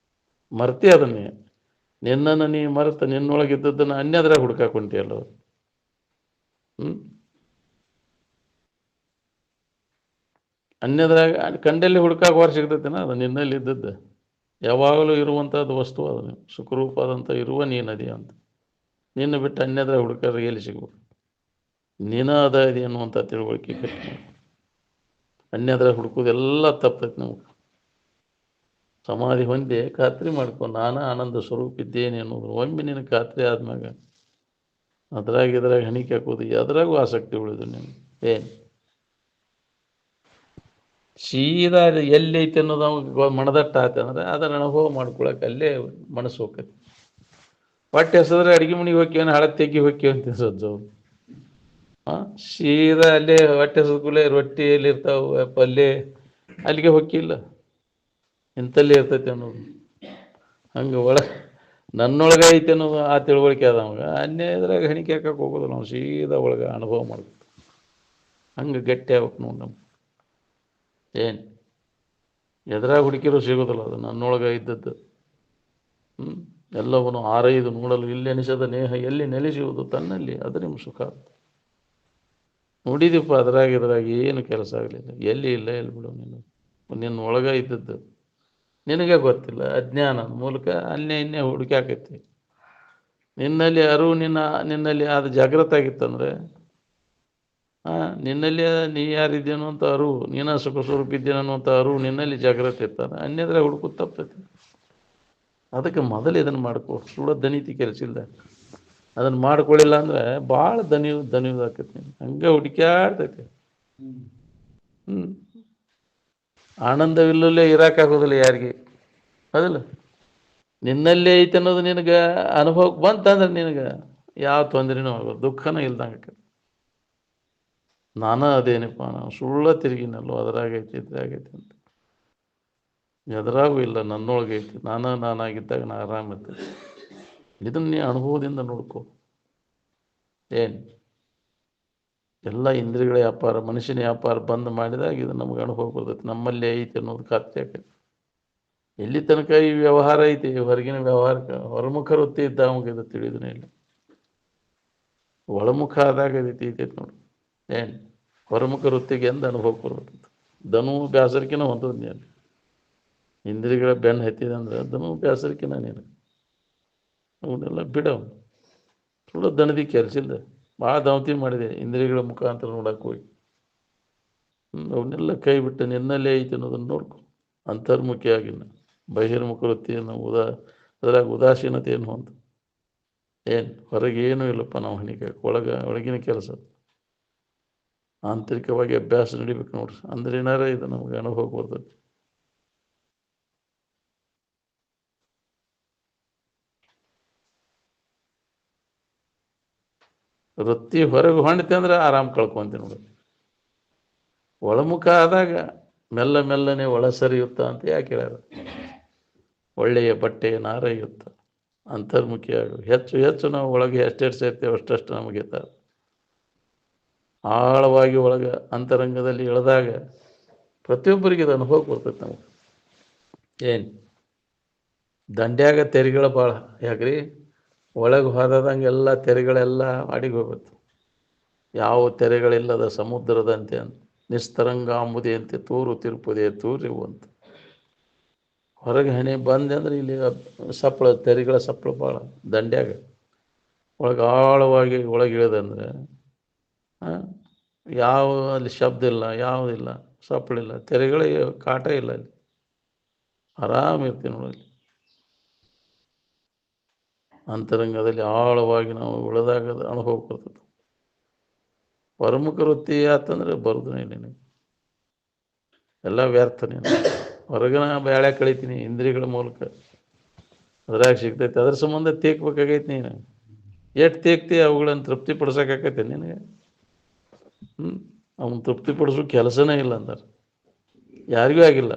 ಮರ್ತಿ ಅದನ್ನೇ, ನಿನ್ನನ್ನು ನೀ ಮರೆತು ನಿನ್ನೊಳಗಿದ್ದದ್ದನ್ನು ಅನ್ಯದ್ರಾಗ ಹುಡ್ಕಾಕೊಂಟಿಯಲ್ಲ. ಅನ್ಯದ್ರಾಗ ಕಂಡಲ್ಲಿ ಹುಡುಕಾಕ ಹೊರ ಸಿಗ್ತೈತೆನ? ಅದು ನಿನ್ನಲ್ಲಿ ಇದ್ದದ್ದು ಯಾವಾಗಲೂ ಇರುವಂಥದ್ದು ವಸ್ತು. ಅದು ಸುಖರೂಪಾದಂಥ ಇರುವ ನೀನದಿ ಅಂತ. ನಿನ್ನ ಬಿಟ್ಟು ಅನ್ಯದ್ರಾಗ ಹುಡುಕಾದ್ರೆ ಎಲ್ಲಿ ಸಿಗ್ಬೇಕು? ನೀನ ಅದ ಇದೆ ಅನ್ನುವಂಥ ತಿಳುವಳಿಕೆ ಕಟ್ಟಿ ಅನ್ಯದ್ರಾಗ ಹುಡುಕೋದೆಲ್ಲ ತಪ್ಪೈತೆ ನಮ್ಗೆ. ಸಮಾಧಿ ಹೊಂದಿ ಖಾತ್ರಿ ಮಾಡ್ಕೊ, ನಾನು ಆನಂದ ಸ್ವರೂಪ ಇದ್ದೇನೆ ಅನ್ನೋದು ಒಮ್ಮೆ ನಿನಗೆ ಖಾತ್ರಿ ಆದ್ಮ್ಯಾಗ ಅದ್ರಾಗ ಇದ್ರಾಗ ಹಣಿಕೆ ಹಾಕೋದು ಅದ್ರಾಗೂ ಆಸಕ್ತಿ ಉಳಿದು ನೀನು ಏನು ಸೀದಾ ಎಲ್ಲಿ ಐತೆ ಅನ್ನೋದು ಅವಾಗ ಮನದಟ್ಟ ಆಯ್ತು ಅಂದ್ರೆ ಅದನ್ನು ಅನುಭವ ಮಾಡ್ಕೊಳಕ್ಕೆ ಅಲ್ಲೇ ಮನಸ್ಸು ಹೋಗ್ತೈತಿ. ಹೊಟ್ಟೆ ಹೆಸದ್ರೆ ಅಡುಗೆ ಮನೆಗೆ ಹೋಗ್ಯವನು ಹಳತ್ ತೆಗಿ ಹೋಗ್ಯವ ಅಂತ ಸಜ್ಜು. ಸೀದಾ ಅಲ್ಲೇ ಹೊಟ್ಟೆ ಸುಕುಲೆ ರೊಟ್ಟಿ ಎಲ್ಲಿ ಇರ್ತಾವೆ ಪಲ್ಯ ಅಲ್ಲಿಗೆ ಹೊಕ್ಕಿಲ್ಲ, ಇಂಥಲ್ಲೇ ಇರ್ತೈತಿ ಅನ್ನೋದು. ಹಂಗೆ ನನ್ನೊಳಗೆ ಐತೆ ಅನ್ನೋದು ಆ ತಿಳುವಳಿಕೆ ಅದ ನಮಗೆ. ಅನ್ಯ ಇದ್ರಾಗ ಹಣಿಕೆ ಹಾಕಕ್ಕೆ ಹೋಗೋದು ನಾವು, ಸೀದಾ ಒಳಗೆ ಅನುಭವ ಮಾಡ್ಬೇಕು. ಹಂಗೆ ಗಟ್ಟಿ ಆಗ್ಬೇಕು ನೋಡಿ ನಮ್ಗೆ. ಏನು ಎದುರಾಗ ಹುಡುಕಿರೋ ಸಿಗೋದಿಲ್ಲ, ಅದು ನನ್ನೊಳಗೆ ಇದ್ದದ್ದು. ಎಲ್ಲವನ್ನು ಆರೈದು ನೋಡಲು ಇಲ್ಲಿ ಅನಿಸದ ನೇಹ ಎಲ್ಲಿ ನೆಲೆಸುವುದು ತನ್ನಲ್ಲಿ, ಅದು ನಿಮ್ಮ ಸುಖ. ನೋಡಿದೀಪ ಅದ್ರಾಗ ಇದ್ರಾಗ ಏನು ಕೆಲಸ ಆಗಲಿಲ್ಲ, ಎಲ್ಲಿ ಇಲ್ಲ ಎಲ್ಲಿ ಬಿಡು. ನಿನ್ನ ಒಳಗೆ ಇದ್ದದ್ದು ನಿನಗೆ ಗೊತ್ತಿಲ್ಲ. ಅಜ್ಞಾನ ಮೂಲಕ ಅನ್ಯ ಇನ್ನೇ ಹುಡುಕಿ ಹಾಕೈತಿ. ನಿನ್ನಲ್ಲಿ ಅರಿವು ನಿನ್ನಲ್ಲಿ ಅದು ಜಾಗೃತ ಆಗಿತ್ತಂದ್ರೆ ನಿನ್ನಲ್ಲಿ ನೀ ಯಾರಿದ್ದೇನೋ ಅಂತ ಅರಿವು, ನೀನ ಸುಖ ಸ್ವರೂಪ ಇದ್ದೇನೋ ಅನ್ನುವಂಥ ಅರಿವು ನಿನ್ನಲ್ಲಿ ಜಾಗೃತಿ ಇರ್ತಾನೆ. ಅನ್ಯದ್ರೆ ಹುಡುಕೋದು ತಪ್ಪೈತಿ. ಅದಕ್ಕೆ ಮೊದಲು ಇದನ್ನು ಮಾಡ್ಕೊ. ಸುಳ್ಳು ದನಿತಿ ಕೆಲಸ ಇಲ್ಲ. ಅದನ್ನು ಮಾಡ್ಕೊಳ್ಳಿಲ್ಲ ಅಂದ್ರೆ ಭಾಳ ದನಿವಾಕೈತಿ. ಹಂಗೆ ಹುಡುಕ್ಯಾಡ್ತೈತಿ. ಆನಂದವಿಲ್ಲಲ್ಲೇ ಇರೋಕ್ಕಾಗೋದಿಲ್ಲ ಯಾರಿಗೆ. ಅದಲ್ಲ ನಿನ್ನಲ್ಲೇ ಐತೆ ಅನ್ನೋದು ನಿನಗೆ ಅನುಭವಕ್ಕೆ ಬಂತಂದ್ರೆ ನಿನಗೆ ಯಾವ ತೊಂದರೆನೂ ಆಗೋದು, ದುಃಖನೂ ಇಲ್ದಂಗೆ. ನಾನು ಅದೇನಪ್ಪ, ನಾವು ಸುಳ್ಳ ತಿರುಗಿನಲ್ಲೋ ಅದರಾಗೈತಿ ಇದ್ರಾಗೈತಿ ಅಂತ. ಎದುರಾಗೂ ಇಲ್ಲ, ನನ್ನೊಳಗೈತಿ. ನಾನಾಗಿದ್ದಾಗ ನಾ ಆರಾಮಿರ್ತೈತಿ. ಇದನ್ನ ನೀ ಅನುಭವದಿಂದ ನೋಡ್ಕೊ. ಏನು ಎಲ್ಲ ಇಂದ್ರಿಯಗಳ ವ್ಯಾಪಾರ, ಮನುಷ್ಯನ ವ್ಯಾಪಾರ ಬಂದ್ ಮಾಡಿದಾಗ ಇದು ನಮ್ಗೆ ಅನುಭವ ಬರ್ತೈತಿ. ನಮ್ಮಲ್ಲಿ ಐತಿ ಅನ್ನೋದು ಖಾತ್ರಿ ಆಕೈತಿ. ಎಲ್ಲಿ ತನಕ ಈ ವ್ಯವಹಾರ ಐತಿ, ಹೊರಗಿನ ವ್ಯವಹಾರಕ್ಕೆ ಹೊರಮುಖ ವೃತ್ತಿ ಇದ್ದ ಅವಾಗ ಇದು ತಿಳಿದನೇ ಇಲ್ಲ. ಒಳಮುಖ ಆದಾಗ ಐತೈತಿ ನೋಡಿ. ಏನು ಹೊರಮುಖ ವೃತ್ತಿಗೆ ಎಂದು ಅನುಭವ ಬರ್ತೈತಿ. ದನು ಬ್ಯಾಸರಿಕೆನ ಹೊಂದದ್ ನೀನು. ಇಂದ್ರಿಯಗಳ ಬೆನ್ನು ಹತ್ತಿದೆ ಅಂದ್ರೆ ದನು ಬ್ಯಾಸರಿಕೆನ ನೀನು. ಅವನ್ನೆಲ್ಲ ಬಿಡವು. ಸುಳ್ಳು ದಣದಿ ಕೆಲಸ ಇಲ್ಲ. ಭಾಳ ದಾವತಿ ಮಾಡಿದೆ ಇಂದ್ರಿಯಗಳ ಮುಖಾಂತರ ನೋಡಕ್ಕೆ ಹೋಗಿ. ಅವನ್ನೆಲ್ಲ ಕೈ ಬಿಟ್ಟು ನಿನ್ನಲ್ಲೇ ಐತಿ ಅನ್ನೋದನ್ನು ನೋಡ್ಕೊ. ಅಂತರ್ಮುಖಿಯಾಗಿನ ಬಹಿರ್ಮುಖ ವೃತ್ತಿಯನ್ನು ಅದ್ರಾಗ ಉದಾಸೀನತೆಯನ್ನು ಹೊಂದು ಏನು ಹೊರಗೆ ಏನೂ ಇಲ್ಲಪ್ಪ ನಾವು ಹಣಿಕೆ ಒಳಗಿನ ಕೆಲಸ ಆಂತರಿಕವಾಗಿ ಅಭ್ಯಾಸ ನಡಿಬೇಕು ನೋಡ್ರಿ, ಅಂದ್ರೆ ಏನಾರ ಇದು ನಮಗೆ ಅನುಭವ ಬರ್ತದೆ. ವೃತ್ತಿ ಹೊರಗೆ ಹೊಂಡಿತೆ ಅಂದ್ರೆ ಆರಾಮ್ ಕಳ್ಕೊಂತೀನಿ ನೋಡಿ. ಒಳಮುಖ ಆದಾಗ ಮೆಲ್ಲನೆ ಒಳ ಸರಿಯುತ್ತ ಅಂತ ಯಾಕೆ ಹೇಳ್ಯಾರ? ಒಳ್ಳೆಯ ಬಟ್ಟೆ ನಾರಯುತ್ತ ಅಂತರ್ಮುಖಿಯಾಗ ಹೆಚ್ಚು ಹೆಚ್ಚು ನಾವು ಒಳಗೆ ಎಷ್ಟೆಷ್ಟು ಸೇರ್ತೇವೆ ಅಷ್ಟಷ್ಟು ನಮಗೆ ಆಳವಾಗಿ ಒಳಗೆ ಅಂತರಂಗದಲ್ಲಿ ಇಳಿದಾಗ ಪ್ರತಿಯೊಬ್ಬರಿಗೆ ಇದು ಅನುಭವ ಬರ್ತೈತೆ ನಮಗೆ. ಏನು ದಂಡ್ಯಾಗ ತೆರಿಗಳು ಭಾಳ ಯಾಕ್ರಿ? ಒಳಗೆ ಹೋದಂಗೆ ಎಲ್ಲ ತೆರೆಗಳೆಲ್ಲ ಅಡಿಗೆ ಹೋಗುತ್ತೆ. ಯಾವ ತೆರೆಗಳಿಲ್ಲದ ಸಮುದ್ರದಂತೆ ನಿಸ್ತರಂಗ ಅಂಬುದೇ ಅಂತೆ ತೂರು ತಿರುಪುದೇ ತೂರಿವು ಅಂತ. ಹೊರಗೆ ಹಣೆ ಬಂದೆ ಅಂದ್ರೆ ಇಲ್ಲಿ ಸಪ್ಪಳ ತೆರೆಗಳ ಸಪ್ಪಳ ಭಾಳ ದಂಡ್ಯಾಗ ಒಳಗೆ ಆಳವಾಗಿ ಒಳಗೆ ಇಳಿದಂದ್ರೆ ಯಾವ ಅಲ್ಲಿ ಶಬ್ದ ಇಲ್ಲ, ಯಾವುದಿಲ್ಲ, ಸಪ್ಪಳಿಲ್ಲ, ತೆರೆಗಳಿಗೆ ಕಾಟ ಇಲ್ಲ, ಅಲ್ಲಿ ಆರಾಮಿರ್ತೀವಿ ನೋಡಿ. ಅಂತರಂಗದಲ್ಲಿ ಆಳವಾಗಿ ನಾವು ಉಳಿದಾಗ ಅನುಭವ ಬರ್ತದೆ. ಹೊರಮುಖ ವೃತ್ತಿ ಆತಂದ್ರೆ ಬರುದು ನಿನಗೆ ಎಲ್ಲ ವ್ಯರ್ಥ. ನೀನು ಹೊರಗಿನ ಬ್ಯಾಳೆ ಕಳಿತೀನಿ ಇಂದ್ರಿಯಗಳ ಮೂಲಕ, ಅದ್ರಾಗ ಸಿಗ್ತೈತೆ, ಅದ್ರ ಸಂಬಂಧ ತೇಕ್ಬೇಕಾಗೈತಿ. ನೀನು ಎಷ್ಟು ತೇಕ್ತಿ ಅವುಗಳನ್ನು ತೃಪ್ತಿ ಪಡಿಸೋಕಾಕೈತೆ ನಿನಗೆ? ಅವನು ತೃಪ್ತಿ ಪಡಿಸೋ ಕೆಲಸನೇ ಇಲ್ಲ ಅಂತಾರೆ, ಯಾರಿಗೂ ಆಗಿಲ್ಲ.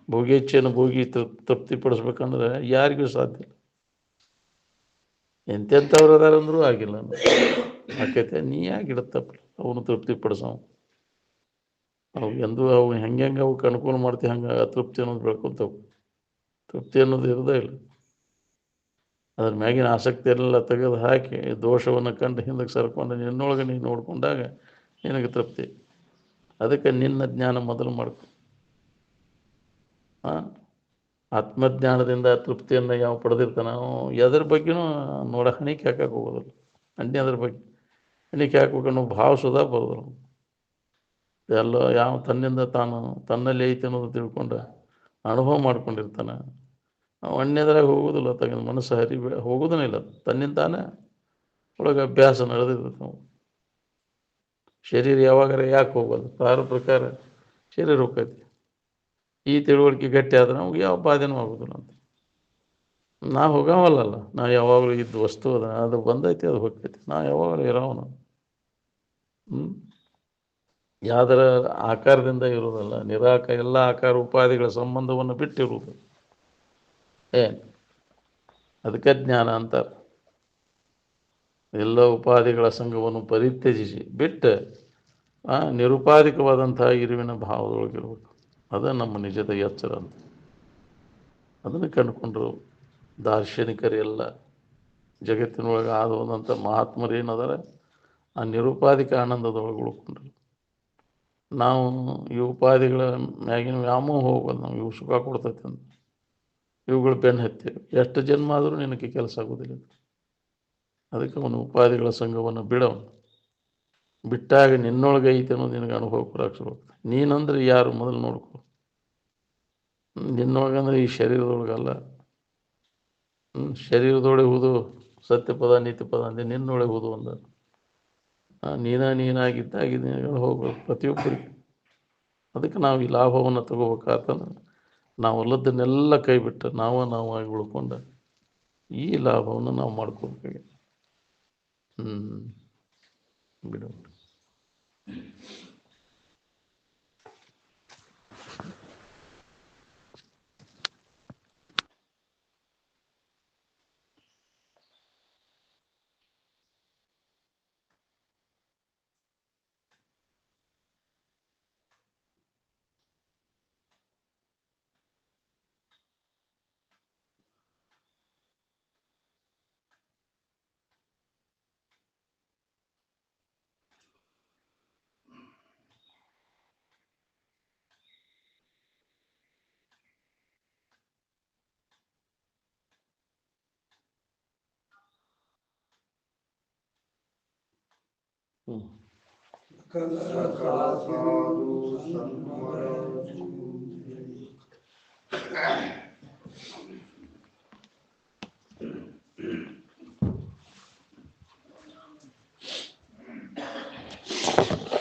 ಭೋಗೇಚ್ಛೆಯನ್ನು ಭೋಗಿ ತೃಪ್ತಿ ಪಡಿಸ್ಬೇಕಂದ್ರೆ ಯಾರಿಗೂ ಸಾಧ್ಯ ಇಲ್ಲ. ಎಂತೆಂಥವ್ರು ಅದಾರಂದ್ರೂ ಆಗಿಲ್ಲ ಆಕೈತೆ. ನೀ ಆಗಿಡತ್ತಪ್ಪ ಅವನು ತೃಪ್ತಿ ಪಡಿಸೋ. ಅವು ಎಂದೂ ಅವು ಹೆಂಗೆ ಅವಕ್ಕೆ ಅನುಕೂಲ ಮಾಡ್ತೀವಿ ಹಂಗೆ ತೃಪ್ತಿ ಅನ್ನೋದು ಬೆಳ್ಕೊತಾವೆ. ತೃಪ್ತಿ ಅನ್ನೋದು ಇರೋದೇ ಇಲ್ಲ. ಅದ್ರ ಮ್ಯಾಗಿನ ಆಸಕ್ತಿಯೆಲ್ಲ ತೆಗೆದು ಹಾಕಿ ದೋಷವನ್ನು ಕಂಡು ಹಿಂದಕ್ಕೆ ಸರ್ಕೊಂಡು ನಿನ್ನೊಳಗೆ ನೀನು ನೋಡಿಕೊಂಡಾಗ ನಿನಗೆ ತೃಪ್ತಿ. ಅದಕ್ಕೆ ನಿನ್ನ ಜ್ಞಾನ ಮೊದಲು ಮಾಡ್ಕೊ. ಆತ್ಮಜ್ಞಾನದಿಂದ ತೃಪ್ತಿಯನ್ನು ಯಾವ ಪಡೆದಿರ್ತಾನೆ ನಾವು ಎದ್ರ ಬಗ್ಗೆನೂ ಹಣಿಕೆ ಹಾಕಕ್ಕೆ ಹೋಗೋದಿಲ್ಲ. ಅದ್ರ ಬಗ್ಗೆ ಹಣಿಕೆ ಹಾಕ್ಬೇಕನ್ನೋ ಭಾವ ಸುಧಾ ಬರೋದಿಲ್ಲ. ಎಲ್ಲ ಯಾವ ತನ್ನಿಂದ ತಾನು ತನ್ನಲ್ಲಿ ಐತೆ ಅನ್ನೋದು ತಿಳ್ಕೊಂಡು ಅನುಭವ ಮಾಡ್ಕೊಂಡಿರ್ತಾನೆ ಅವು ಅನ್ಯದ್ರಾಗ ಹೋಗೋದಿಲ್ಲ. ತಗ ಮನಸ್ಸು ಹೋಗೋದನೇ ಇಲ್ಲ, ತನ್ನಿಂದ ತಾನೇ ಒಳಗೆ ಅಭ್ಯಾಸ ನಡೆದಿರ್ತದೆ. ನಾವು ಶರೀರ ಯಾವಾಗಾರ ಯಾಕೆ ಹೋಗೋದು? ಪ್ರಾರ ಪ್ರಕಾರ ಶರೀರ ಹೋಗ್ತೈತಿ. ಈ ತಿಳುವಳಿಕೆ ಗಟ್ಟಿ ಆದ್ರೆ ನಮ್ಗೆ ಯಾವ ಬಾಧೆನೂ ಆಗೋದಿಲ್ಲ ಅಂತ. ನಾವು ಹೋಗವಲ್ಲ, ನಾವು ಯಾವಾಗಲೂ ಇದ್ದು ವಸ್ತು ಅದು ಬಂದೈತಿ, ಅದು ಹೋಗ್ತೈತಿ. ನಾವು ಯಾವಾಗಲೂ ಇರೋವನು. ಯಾವ್ದರ ಆಕಾರದಿಂದ ಇರೋದಲ್ಲ, ಎಲ್ಲ ಆಕಾರ ಉಪಾಧಿಗಳ ಸಂಬಂಧವನ್ನು ಬಿಟ್ಟಿರುವುದು. ಏನು ಅದಕ್ಕೆ ಜ್ಞಾನ ಅಂತಾರೆ. ಎಲ್ಲ ಉಪಾಧಿಗಳ ಸಂಘವನ್ನು ಪರಿತ್ಯಜಿಸಿ ಬಿಟ್ಟು ನಿರುಪಾಧಿಕವಾದಂತಹ ಇರುವಿನ ಭಾವದೊಳಗಿರ್ಬೇಕು. ಅದ ನಮ್ಮ ನಿಜದ ಎಚ್ಚರ ಅಂತ. ಅದನ್ನು ಕಂಡುಕೊಂಡ್ರು ದಾರ್ಶನಿಕರೆಲ್ಲ, ಜಗತ್ತಿನೊಳಗೆ ಆದಂಥ ಮಹಾತ್ಮರು ಏನದಾರ ಆ ನಿರುಪಾಧಿಕ ಆನಂದದೊಳಗೆ ಉಳ್ಕೊಂಡ್ರು. ನಾವು ಈ ಉಪಾಧಿಗಳ ಮ್ಯಾಗಿನ ವ್ಯಾಮೋಹ ಹೋಗೋದು, ನಾವು ಇವು ಸುಖ ಕೊಡ್ತೈತೆ ಅಂತ ಇವುಗಳು ಬೆನ್ನು ಹತ್ತೀವಿ. ಎಷ್ಟು ಜನ್ಮ ಆದರೂ ನಿನಗೆ ಕೆಲಸ ಆಗೋದಿಲ್ಲ. ಅದಕ್ಕೆ ಅವನು ಉಪಾಧಿಗಳ ಸಂಘವನ್ನು ಬಿಡವನು. ಬಿಟ್ಟಾಗ ನಿನ್ನೊಳಗೆ ಐತೆ ಅನ್ನೋದು ನಿನಗೆ ಅನುಭವ ಕೊಡಾಕ್ಸ್ಬೇಕು. ನೀನಂದ್ರೆ ಯಾರು ಮೊದಲು ನೋಡ್ಕೊ. ನಿನ್ನೊಳಗಂದ್ರೆ ಈ ಶರೀರದೊಳಗಲ್ಲ. ಶರೀರದೊಳಗೆ ಹೂದು ಸತ್ಯಪದ ನೀತಿಪದ ಅಂದರೆ ನಿನ್ನೊಳಗೆ ಹೂದು ಅಂದ. ನೀನಾಗಿದ್ದಾಗಿ ನಿನಗೆ ಹೋಗ್ಬೇಕು ಪ್ರತಿಯೊಬ್ಬರಿಗೆ. ಅದಕ್ಕೆ ನಾವು ಈ ಲಾಭವನ್ನು ತಗೋಬೇಕಾತಂದ್ರೆ ನಾವೆಲ್ಲದನ್ನೆಲ್ಲ ಕೈ ಬಿಟ್ಟು ನಾವಾಗಿ ಉಳ್ಕೊಂಡು ಈ ಲಾಭವನ್ನು ನಾವು ಮಾಡ್ಕೋಬೇಕಾಗಿ ಬಿಡು. ನಮಸ್ಕಾರ.